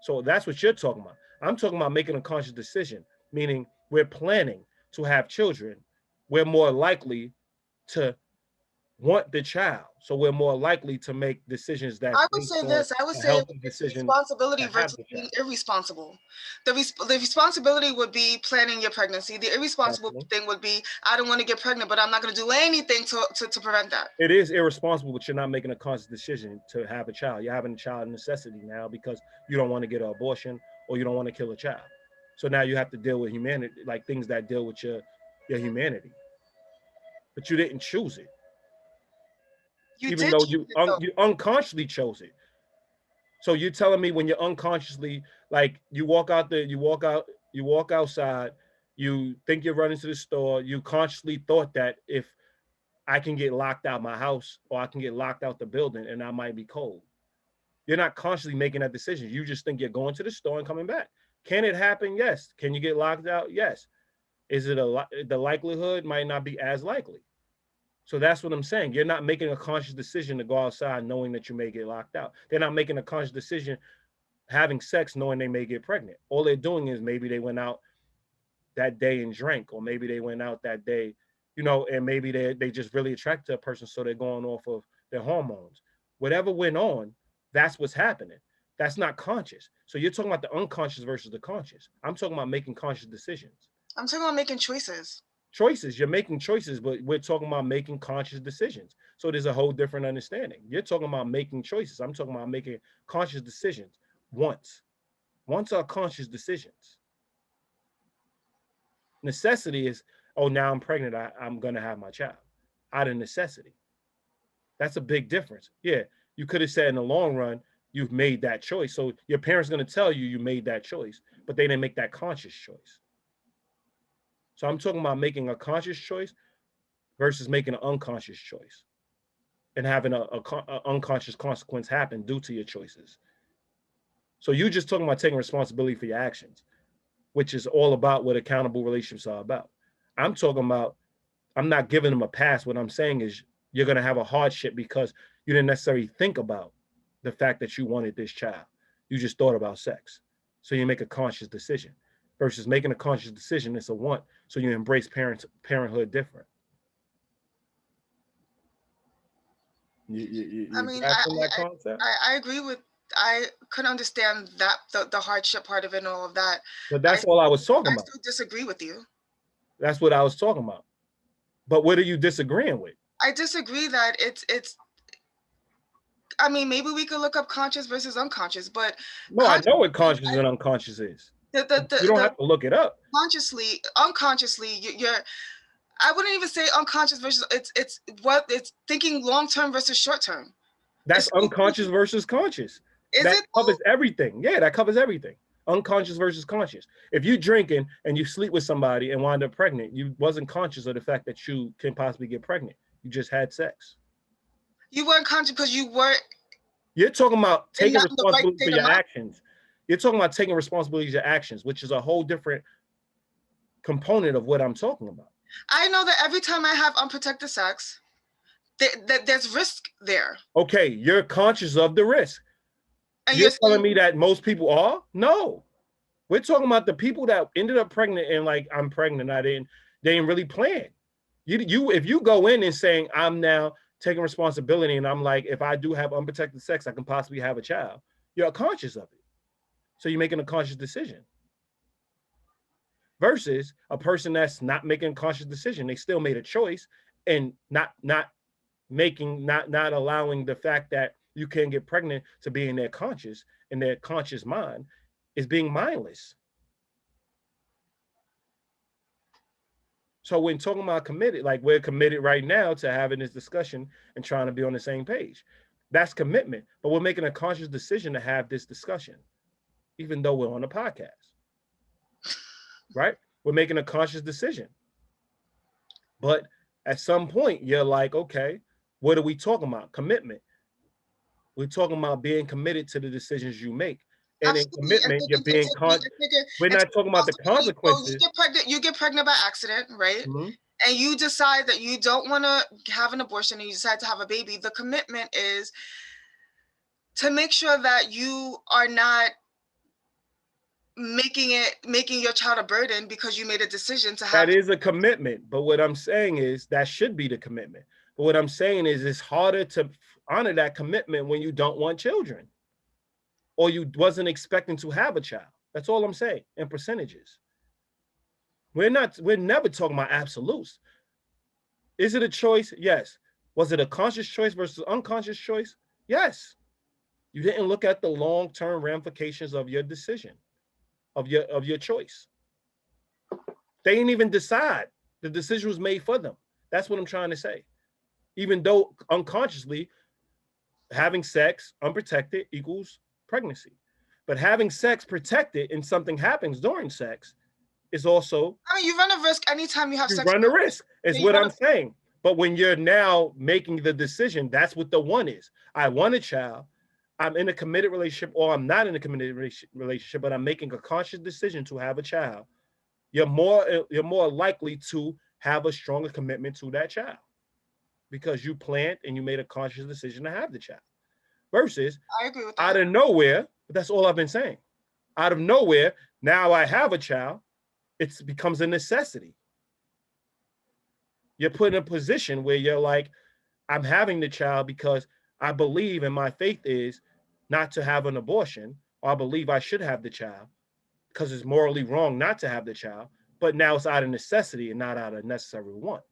A: So that's what you're talking about. I'm talking about making a conscious decision, meaning we're planning to have children. We're more likely to want the child. So we're more likely to make decisions that's
B: I would
A: based
B: say
A: on
B: this. I would
A: a
B: say
A: healthy
B: it's
A: decision
B: responsibility
A: to have
B: versus
A: the
B: being
A: child.
B: irresponsible. The responsibility would be planning your pregnancy. The irresponsible
A: Definitely.
B: thing would be, I don't want to get pregnant, but I'm not going to do anything to prevent that.
A: It is irresponsible, but you're not making a conscious decision to have a child. You're having a child necessity now because you don't want to get an abortion or you don't want to kill a child. So now you have to deal with humanity, like things that deal with your humanity. But you didn't choose it,
B: You
A: even
B: did
A: though
B: choose it, though.
A: you unconsciously chose it. So you're telling me when you're unconsciously, like you walk outside, you think you're running to the store, you consciously thought that if I can get locked out my house or I can get locked out the building and I might be cold. You're not consciously making that decision. You just think you're going to the store and coming back. Can it happen? Yes. Can you get locked out? Yes. Is it the likelihood might not be as likely. So that's what I'm saying. You're not making a conscious decision to go outside knowing that you may get locked out. They're not making a conscious decision having sex knowing they may get pregnant. All they're doing is maybe they went out that day and drank, or maybe they went out that day, and maybe they just really attracted to a person, so they're going off of their hormones. Whatever went on, that's what's happening. That's not conscious. So you're talking about the unconscious versus the conscious. I'm talking about making conscious decisions.
B: I'm talking about making choices.
A: Choices, you're making choices, but we're talking about making conscious decisions. So there's a whole different understanding. You're talking about making choices. I'm talking about making conscious decisions. Wants are conscious decisions. Necessity is, oh, now I'm pregnant, I'm going to have my child. Out of necessity. That's a big difference. Yeah, you could have said in the long run, you've made that choice. So your parents are going to tell you you made that choice, but they didn't make that conscious choice. So I'm talking about making a conscious choice versus making an unconscious choice and having an unconscious consequence happen due to your choices. So you're just talking about taking responsibility for your actions, which is all about what accountable relationships are about. I'm talking about, I'm not giving them a pass. What I'm saying is you're going to have a hardship because you didn't necessarily think about the fact that you wanted this child. You just thought about sex. So you make a conscious decision versus making a conscious decision. It's a want. So you embrace parenthood different.
B: I mean,
A: that concept?
B: I agree with, I could understand that the hardship part of it and all of that.
A: But that's all I was talking about.
B: I still disagree with you.
A: That's what I was talking about. But what are you disagreeing with?
B: I disagree that it's. I mean, maybe we could look up conscious versus unconscious, but
A: no, I know what conscious and unconscious is. You don't have to look it up.
B: Consciously, unconsciously, you're. I wouldn't even say unconscious versus it's thinking long term versus short term.
A: That's unconscious versus conscious. That covers everything. Yeah, that covers everything. Unconscious versus conscious. If you're drinking and you sleep with somebody and wind up pregnant, you wasn't conscious of the fact that you can possibly get pregnant. You just had sex.
B: You weren't conscious because you weren't.
A: You're talking about taking responsibility for your actions. You're talking about taking responsibility for your actions, which is a whole different component of what I'm talking about.
B: I know that every time I have unprotected sex, there's risk there.
A: Okay, you're conscious of the risk. And you're telling me that most people are? No. We're talking about the people that ended up pregnant and like, I'm pregnant, they didn't really plan. If you go in and saying, I'm now taking responsibility and I'm like, if I do have unprotected sex, I can possibly have a child. You're conscious of it. So you're making a conscious decision. Versus a person that's not making a conscious decision. They still made a choice and not allowing the fact that you can get pregnant to be in their conscious mind is being mindless. So when talking about committed, like we're committed right now to having this discussion and trying to be on the same page. That's commitment, but we're making a conscious decision to have this discussion, even though we're on a podcast. Right? We're making a conscious decision. But at some point, you're like, okay, what are we talking about? Commitment. We're talking about being committed to the decisions you make. And absolutely. In commitment, you're being we're not talking about the consequences.
B: You get pregnant by accident, right? Mm-hmm. And you decide that you don't want to have an abortion and you decide to have a baby. The commitment is to make sure that you are not making your child a burden because you made a decision to have.
A: That is a commitment. But what I'm saying is that should be the commitment. But what I'm saying is it's harder to honor that commitment when you don't want children or you wasn't expecting to have a child. That's all I'm saying in percentages. We're never talking about absolutes. Is it a choice? Yes. Was it a conscious choice versus unconscious choice? Yes. You didn't look at the long-term ramifications of your decision, of your choice. They didn't even decide. The decision was made for them. That's what I'm trying to say. Even though unconsciously, having sex unprotected equals pregnancy. But having sex protected and something happens during sex is also...
B: I mean, you run a risk anytime you have sex.
A: You run the risk, is what I'm saying. But when you're now making the decision, that's what the one is. I want a child. I'm in a committed relationship, or I'm not in a committed relationship, but I'm making a conscious decision to have a child. You're more likely to have a stronger commitment to that child because you planned and you made a conscious decision to have the child. Versus,
B: I agree with that.
A: Out of nowhere, but that's all I've been saying. Out of nowhere, now I have a child, it becomes a necessity. You're put in a position where you're like, I'm having the child because I believe, and my faith is not to have an abortion, or I believe I should have the child because it's morally wrong not to have the child, but now it's out of necessity and not out of necessary want.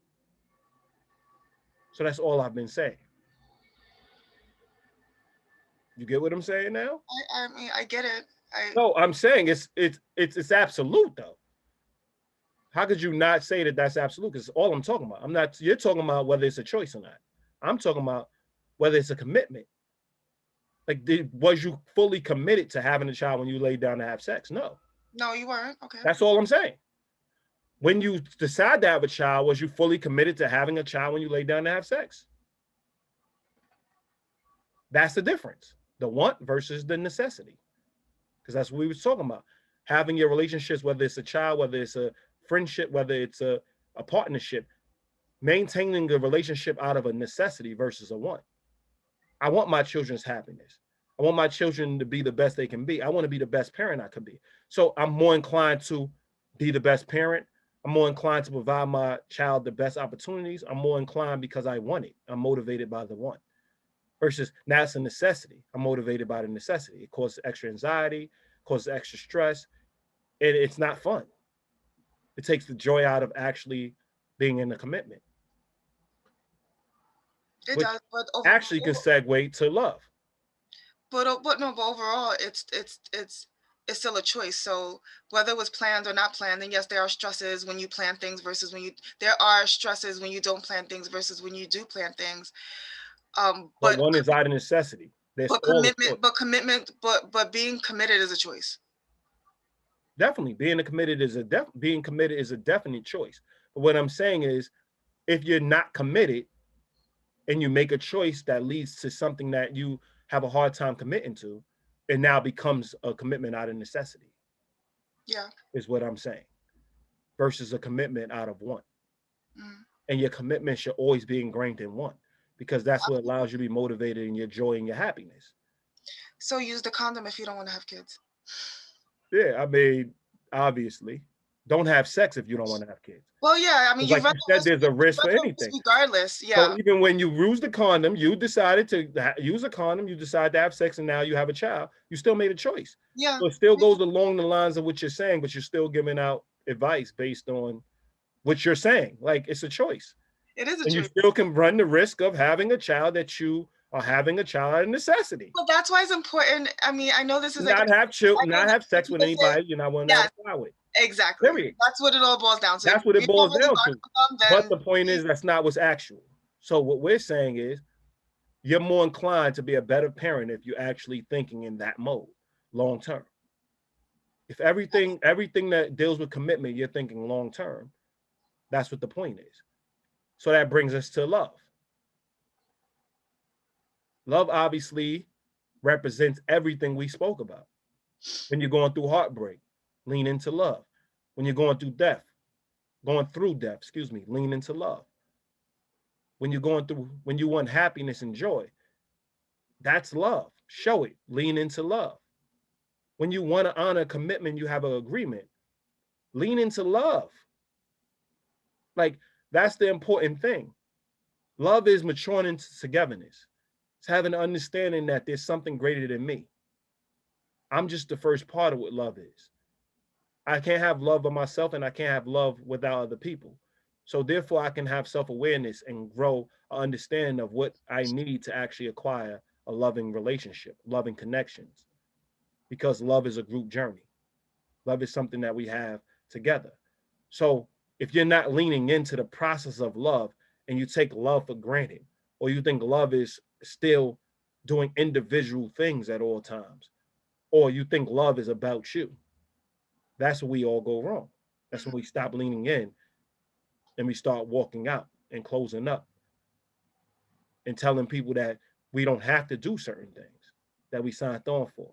A: So that's all I've been saying. You get what I'm saying now?
B: I mean, I get it.
A: No, I'm saying it's absolute though. How could you not say that that's absolute? Because all I'm talking about. You're talking about whether it's a choice or not. I'm talking about whether it's a commitment. Like, was you fully committed to having a child when you laid down to have sex? No.
B: No, you weren't. Okay.
A: That's all I'm saying. When you decide to have a child, was you fully committed to having a child when you laid down to have sex? That's the difference. The want versus the necessity. Because that's what we were talking about. Having your relationships, whether it's a child, whether it's a friendship, whether it's a partnership, maintaining a relationship out of a necessity versus a want. I want my children's happiness. I want my children to be the best they can be. I want to be the best parent I could be. So I'm more inclined to be the best parent. I'm more inclined to provide my child the best opportunities. I'm more inclined because I want it. I'm motivated by the want. Versus now it's a necessity. I'm motivated by the necessity. It causes extra anxiety, causes extra stress, and it's not fun. It takes the joy out of actually being in a commitment.
B: It does, but
A: actually can segue to love.
B: But overall, it's still a choice. So whether it was planned or not planned, and yes, there are stresses when you plan things versus there are stresses when you don't plan things versus when you do plan things.
A: But one is out of necessity.
B: But being committed is a choice.
A: Definitely, being committed is a definite choice. But what I'm saying is, if you're not committed and you make a choice that leads to something that you have a hard time committing to, it now becomes a commitment out of necessity.
B: Yeah,
A: is what I'm saying. Versus a commitment out of want. Mm. And your commitment should always be ingrained in want, because that's what allows you to be motivated in your joy and your happiness.
B: So use the condom if you don't want to have kids.
A: Yeah, I mean, obviously, don't have sex if you don't want to have kids.
B: Well, yeah, I mean,
A: like you said, there's a risk for anything.
B: Regardless, yeah.
A: So even when you use the condom, you decided to use a condom, you decide to have sex, and now you have a child, you still made a choice.
B: Yeah.
A: So it still goes along the lines of what you're saying, but you're still giving out advice based on what you're saying. Like, it's a choice.
B: It is a choice.
A: And you still can run the risk of having a child that you are having a child out of necessity.
B: Well, that's why it's important. I mean, I know this is
A: not have sex with anybody you're not wanting to have a child with.
B: Exactly.
A: Period.
B: That's what it all boils down to.
A: That's what it boils down to. But the point is, that's not what's actual. So what we're saying is, you're more inclined to be a better parent if you're actually thinking in that mode, long term. If everything that deals with commitment, you're thinking long term, that's what the point is. So that brings us to love. Love obviously represents everything we spoke about. When you're going through heartbreak, lean into love. When you're going through death, lean into love. When you want happiness and joy, that's love. Show it, lean into love. When you want to honor a commitment, you have an agreement, lean into love. Like, that's the important thing. Love is maturing into togetherness. It's having an understanding that there's something greater than me. I'm just the first part of what love is. I can't have love by myself and I can't have love without other people. So therefore I can have self-awareness and grow an understanding of what I need to actually acquire a loving relationship, loving connections, because love is a group journey. Love is something that we have together. So if you're not leaning into the process of love and you take love for granted, or you think love is still doing individual things at all times, or you think love is about you, that's where we all go wrong. That's when we stop leaning in and we start walking out and closing up and telling people that we don't have to do certain things that we signed on for.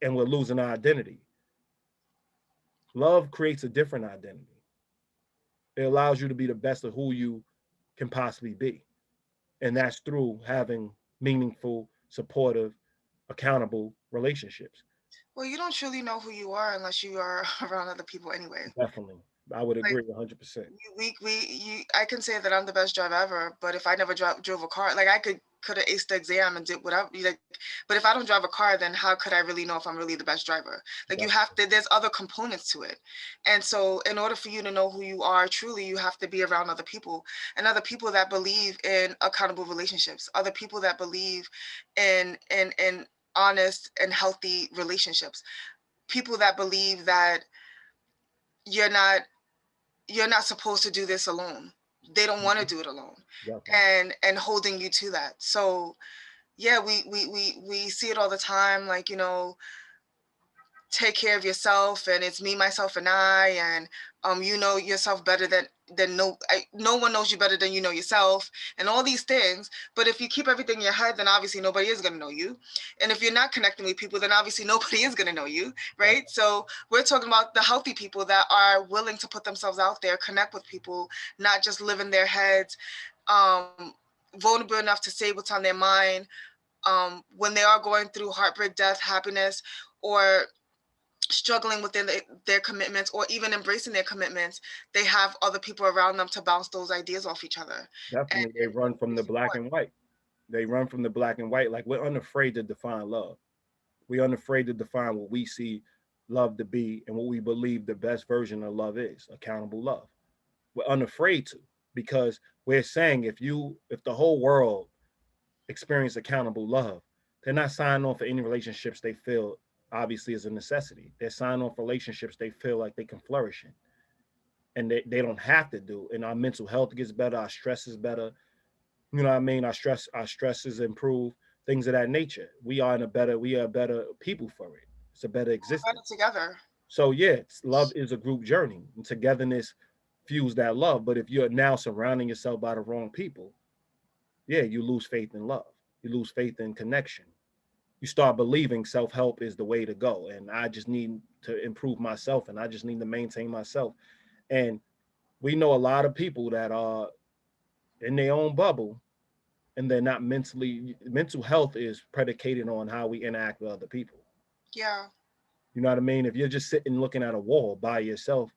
A: And we're losing our identity. Love creates a different identity. It allows you to be the best of who you can possibly be. And that's through having meaningful, supportive, accountable relationships.
B: Well, you don't truly know who you are unless you are around other people anyway.
A: Definitely. I would
B: Like,
A: agree 100%.
B: I can say that I'm the best driver ever, but if I never drove a car, like I could have aced the exam and did whatever, like, but if I don't drive a car, then how could I really know if I'm really the best driver? Like you have to, there's other components to it. And so in order for you to know who you are truly, you have to be around other people, and other people that believe in accountable relationships, other people that believe in honest and healthy relationships, people that believe that you're not you're not supposed to do this alone. They don't want to do it alone.
A: Definitely.
B: And holding you to that. So yeah, we see it all the time, like, take care of yourself, and it's me, myself, and I, and you know yourself better than no one knows you better than you know yourself, and all these things. But if you keep everything in your head, then obviously nobody is going to know you. And if you're not connecting with people, then obviously nobody is going to know you, right? So we're talking about the healthy people that are willing to put themselves out there, connect with people, not just live in their heads, um, vulnerable enough to say what's on their mind, when they are going through heartbreak, death, happiness, or struggling within their commitments, or even embracing their commitments. They have other people around them to bounce those ideas off each other. And
A: Definitely. They run from the black
B: support.
A: and white. They run from the black and white. Like we're unafraid to define love. We're unafraid to define what we see love to be and what we believe the best version of love is, accountable love. We're unafraid to, because we're saying if the whole world experience accountable love, they're not signing on for any relationships they feel obviously is a necessity. They're signing on for relationships they feel like they can flourish in. And they don't have to do. And our mental health gets better, our stress is better. You know what I mean? Our stress is improved, things of that nature. We are better people for it. It's a better
B: Better
A: existence.
B: together.
A: So yeah, love is a group journey, and togetherness fuels that love. But if you're now surrounding yourself by the wrong people, yeah, you lose faith in love. You lose faith in connection. You start believing self-help is the way to go, and I just need to improve myself, and I just need to maintain myself. And we know a lot of people that are in their own bubble, and they're not mental health is predicated on how we interact with other people.
B: Yeah.
A: You know what I mean? If you're just sitting looking at a wall by yourself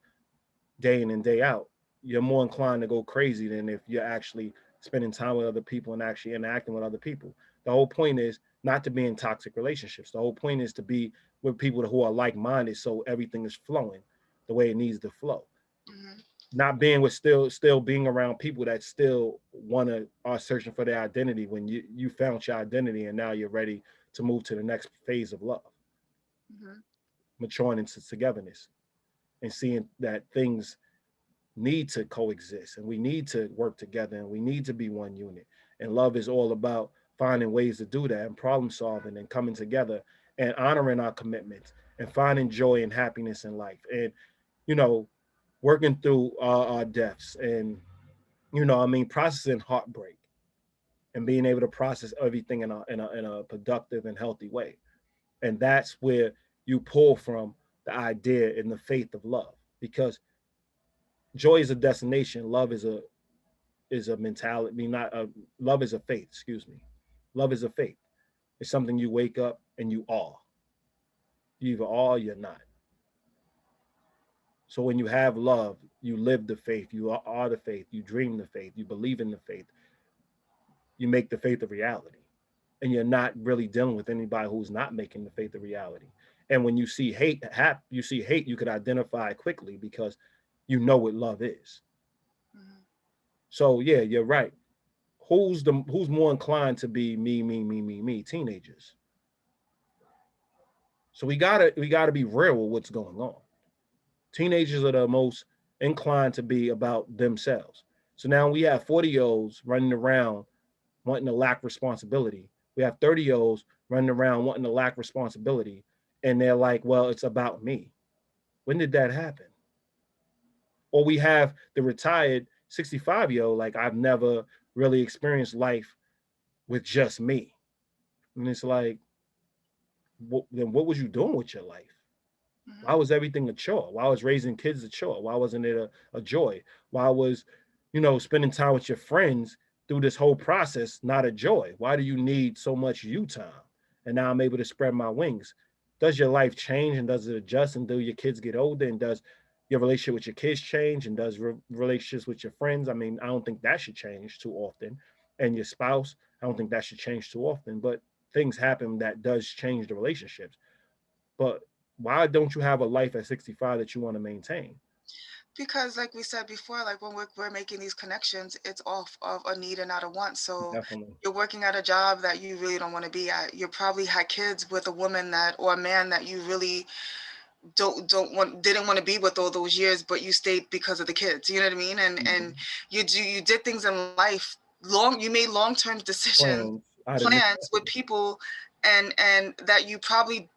A: day in and day out, you're more inclined to go crazy than if you're actually spending time with other people and actually interacting with other people. The whole point is not to be in toxic relationships. The whole point is to be with people who are like-minded, so everything is flowing the way it needs to flow.
B: Hmm.
A: Not being with still being around people that still want to are searching for their identity when you found your identity and now you're ready to move to the next phase of love,
B: Hmm.
A: maturing into togetherness and seeing that things need to coexist and we need to work together and we need to be one unit. And love is all about finding ways to do that and problem solving and coming together and honoring our commitments and finding joy and happiness in life. And, you know, working through our deaths and, processing heartbreak and being able to process everything in a productive and healthy way. And that's where you pull from the idea and the faith of love, because joy is a destination, love is a mentality. I mean, not a love is a faith. Excuse me. Love is a faith. It's something you wake up and you are. You either are or you're not. So when you have love, you live the faith. You are the faith. You dream the faith. You believe in the faith. you make the faith a reality. And you're not really dealing with anybody who's not making the faith a reality. And when you see hate, you could identify quickly because you know what love is.
B: Mhm.
A: So yeah, you're right. Who's more inclined to be me, me, me, me, me? Teenagers. So we gotta be real with what's going on. Teenagers are the most inclined to be about themselves. So now we have 40-year-olds running around wanting to lack responsibility. We have 30-year-olds running around wanting to lack responsibility. And they're like, well, it's about me. When did that happen? Or we have the retired 65-year-old, like, I've never really experienced life with just me. And it's like, then what was you doing with your life? Why
B: Mhm.
A: was everything a chore? Why was raising kids a chore? Why wasn't it a joy? Why was, spending time with your friends through this whole process not a joy? Why do you need so much you time? And now I'm able to spread my wings. Does your life change and does it adjust? And do your kids get older? And does your relationship with your kids change? And does relationships with your friends? I mean, I don't think that should change too often. And your spouse, I don't think that should change too often. But things happen that does change the relationships. But why don't you have a life at 65 that you want to maintain?
B: Because like we said before, like when we're making these connections, it's off of a need and not a want. So
A: Definitely.
B: you're working at a job that you really don't want to be at. You probably had kids with a woman that or a man that you really didn't want to be with all those years, but you stayed because of the kids. You know what I mean? And you did things in life you made long-term decisions,
A: Plans out of
B: plans with
A: necessity.
B: people and that you probably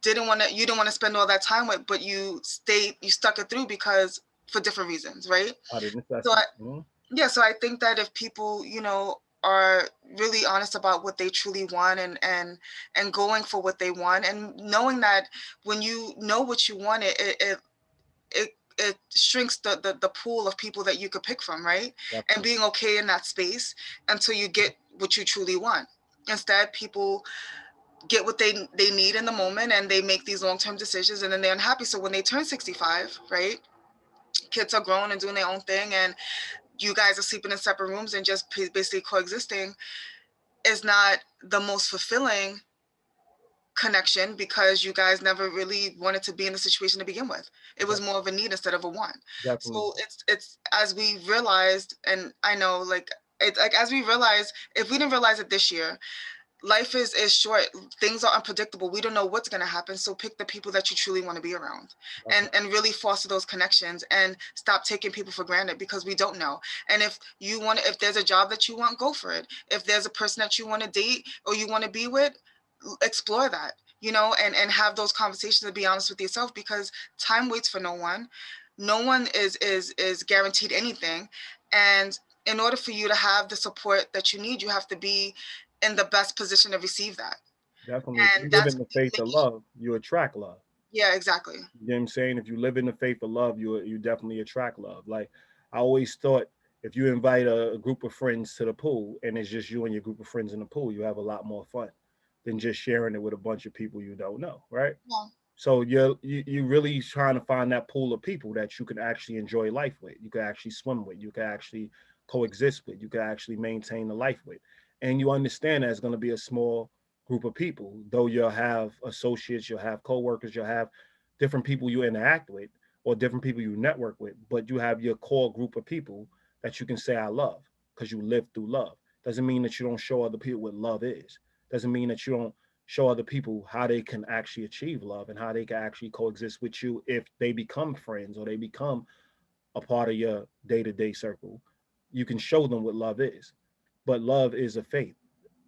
B: didn't want to spend all that time with, but you stuck it through because for different reasons, right?
A: Out of
B: So
A: necessity.
B: yeah, so I think that if people, are really honest about what they truly want and going for what they want and knowing that when you know what you want, it shrinks the pool of people that you could pick from, right? And
A: Definitely.
B: being okay in that space until you get what you truly want. Instead, people get what they need in the moment and they make these long-term decisions and then they're unhappy. So when they turn 65, right? Kids are grown and doing their own thing and you guys are sleeping in separate rooms and just basically coexisting is not the most fulfilling connection because you guys never really wanted to be in the situation to begin with. It was more of a need instead of a want.
A: Definitely.
B: So it's as we realized, and I know like it's like as we realize, if we didn't realize it this year, life is short. Things are unpredictable. We don't know what's going to happen. So pick the people that you truly want to be around and really foster those connections and stop taking people for granted because we don't know. And if there's a job that you want, go for it. If there's a person that you want to date or you want to be with, explore that, and have those conversations and be honest with yourself because time waits for no one. No one is guaranteed anything. And in order for you to have the support that you need, you have to be in the best position to receive that.
A: Definitely. If
B: And
A: you live
B: that's
A: in the faith of love, you attract love.
B: yeah, exactly.
A: You know what I'm saying? If you live in the faith of love, you definitely attract love. Like, I always thought, if you invite a group of friends to the pool and it's just you and your group of friends in the pool, you have a lot more fun than just sharing it with a bunch of people you don't know, right?
B: Yeah.
A: So you really trying to find that pool of people that you can actually enjoy life with. You can actually swim with. You can actually coexist with. You can actually maintain the life with. And you understand that it's going to be a small group of people. Though you'll have associates, you'll have coworkers, you'll have different people you interact with or different people you network with. But you have your core group of people that you can say I love because you live through love. Doesn't mean that you don't show other people what love is. Doesn't mean that you don't show other people how they can actually achieve love and how they can actually coexist with you if they become friends or they become a part of your day-to-day circle. You can show them what love is. But love is a faith.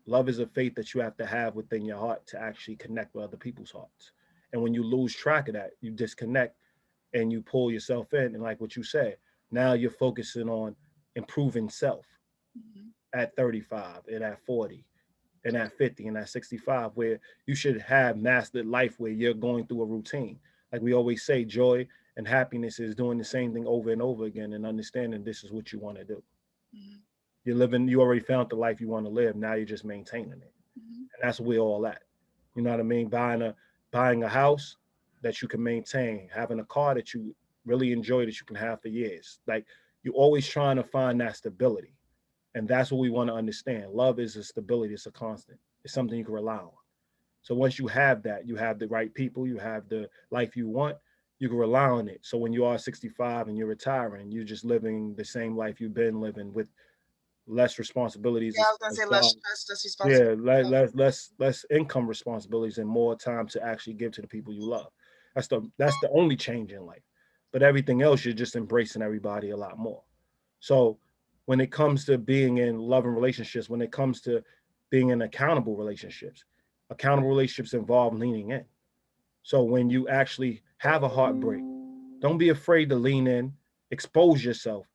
A: Love is a faith that you have to have within your heart to actually connect with other people's hearts. And when you lose track of that, you disconnect and you pull yourself in. And like what you said, now you're focusing on improving self
B: Mhm.
A: at 35 and at 40 and at 50 and at 65, where you should have mastered life where you're going through a routine. Like we always say, joy and happiness is doing the same thing over and over again and understanding this is what you want to do.
B: Mhm.
A: You're living, you already found the life you want to live. Now you're just maintaining it.
B: Mhm.
A: And that's where all at. You know what I mean? Buying a house that you can maintain, having a car that you really enjoy that you can have for years. Like you're always trying to find that stability. And that's what we want to understand. Love is a stability. It's a constant. It's something you can rely on. So once you have that, you have the right people, you have the life you want, you can rely on it. So when you are 65 and you're retiring, you're just living the same life you've been living with less responsibilities.
B: Yeah, I was gonna say less stress, less responsibility.
A: Yeah, less income responsibilities and more time to actually give to the people you love. That's the only change in life. But everything else, you're just embracing everybody a lot more. So when it comes to being in loving relationships, when it comes to being in accountable relationships involve leaning in. So when you actually have a heartbreak, don't be afraid to lean in, expose yourself,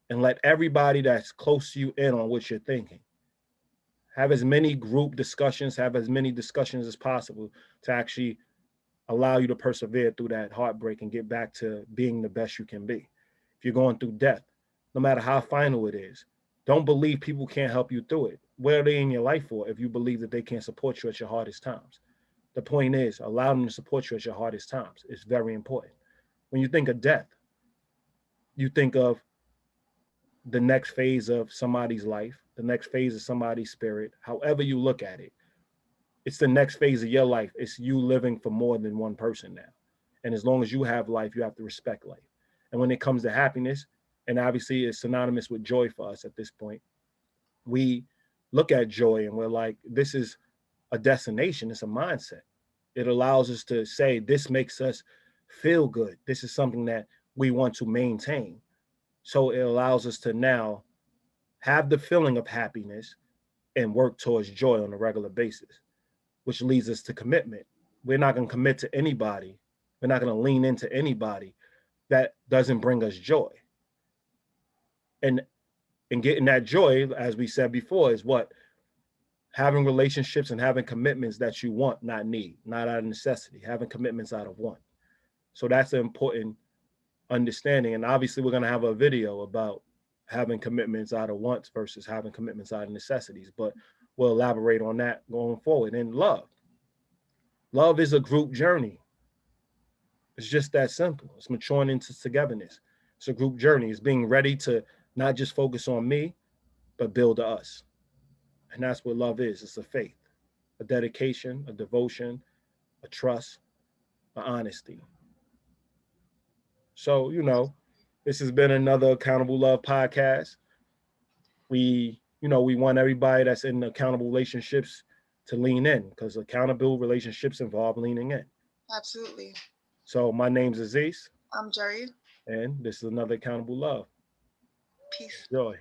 A: and let everybody that's close to you in on what you're thinking. Have as many group discussions, have as many discussions as possible to actually allow you to persevere through that heartbreak and get back to being the best you can be. If you're going through death, no matter how final it is, don't believe people can't help you through it. What are they in your life for if you believe that they can't support you at your hardest times? The point is, allow them to support you at your hardest times. It's very important. When you think of death, you think of the next phase of somebody's life, the next phase of somebody's spirit, however you look at it. It's the next phase of your life. It's you living for more than one person now. And as long as you have life, you have to respect life. And when it comes to happiness, and obviously it's synonymous with joy for us at this point, we look at joy and we're like, this is a destination, it's a mindset. It allows us to say, this makes us feel good. This is something that we want to maintain. So it allows us to now have the feeling of happiness and work towards joy on a regular basis, which leads us to commitment. We're not going to commit to anybody. We're not going to lean into anybody that doesn't bring us joy. And getting that joy, as we said before, is what? Having relationships and having commitments that you want, not need, not out of necessity, having commitments out of want. So that's an important understanding. And obviously we're going to have a video about having commitments out of wants versus having commitments out of necessities, but we'll elaborate on that going forward. And love is a group journey. It's just that simple. It's maturing into togetherness. It's a group journey. It's being ready to not just focus on me, but build to us. And that's what love is. It's a faith, a dedication, a devotion, a trust, an honesty. So, this has been another Accountable Love podcast. We want everybody that's in accountable relationships to lean in, because accountable relationships involve leaning in.
B: Absolutely.
A: So my name's Aziz.
B: I'm Jerry.
A: And this is another Accountable Love.
B: Peace.
A: Joy.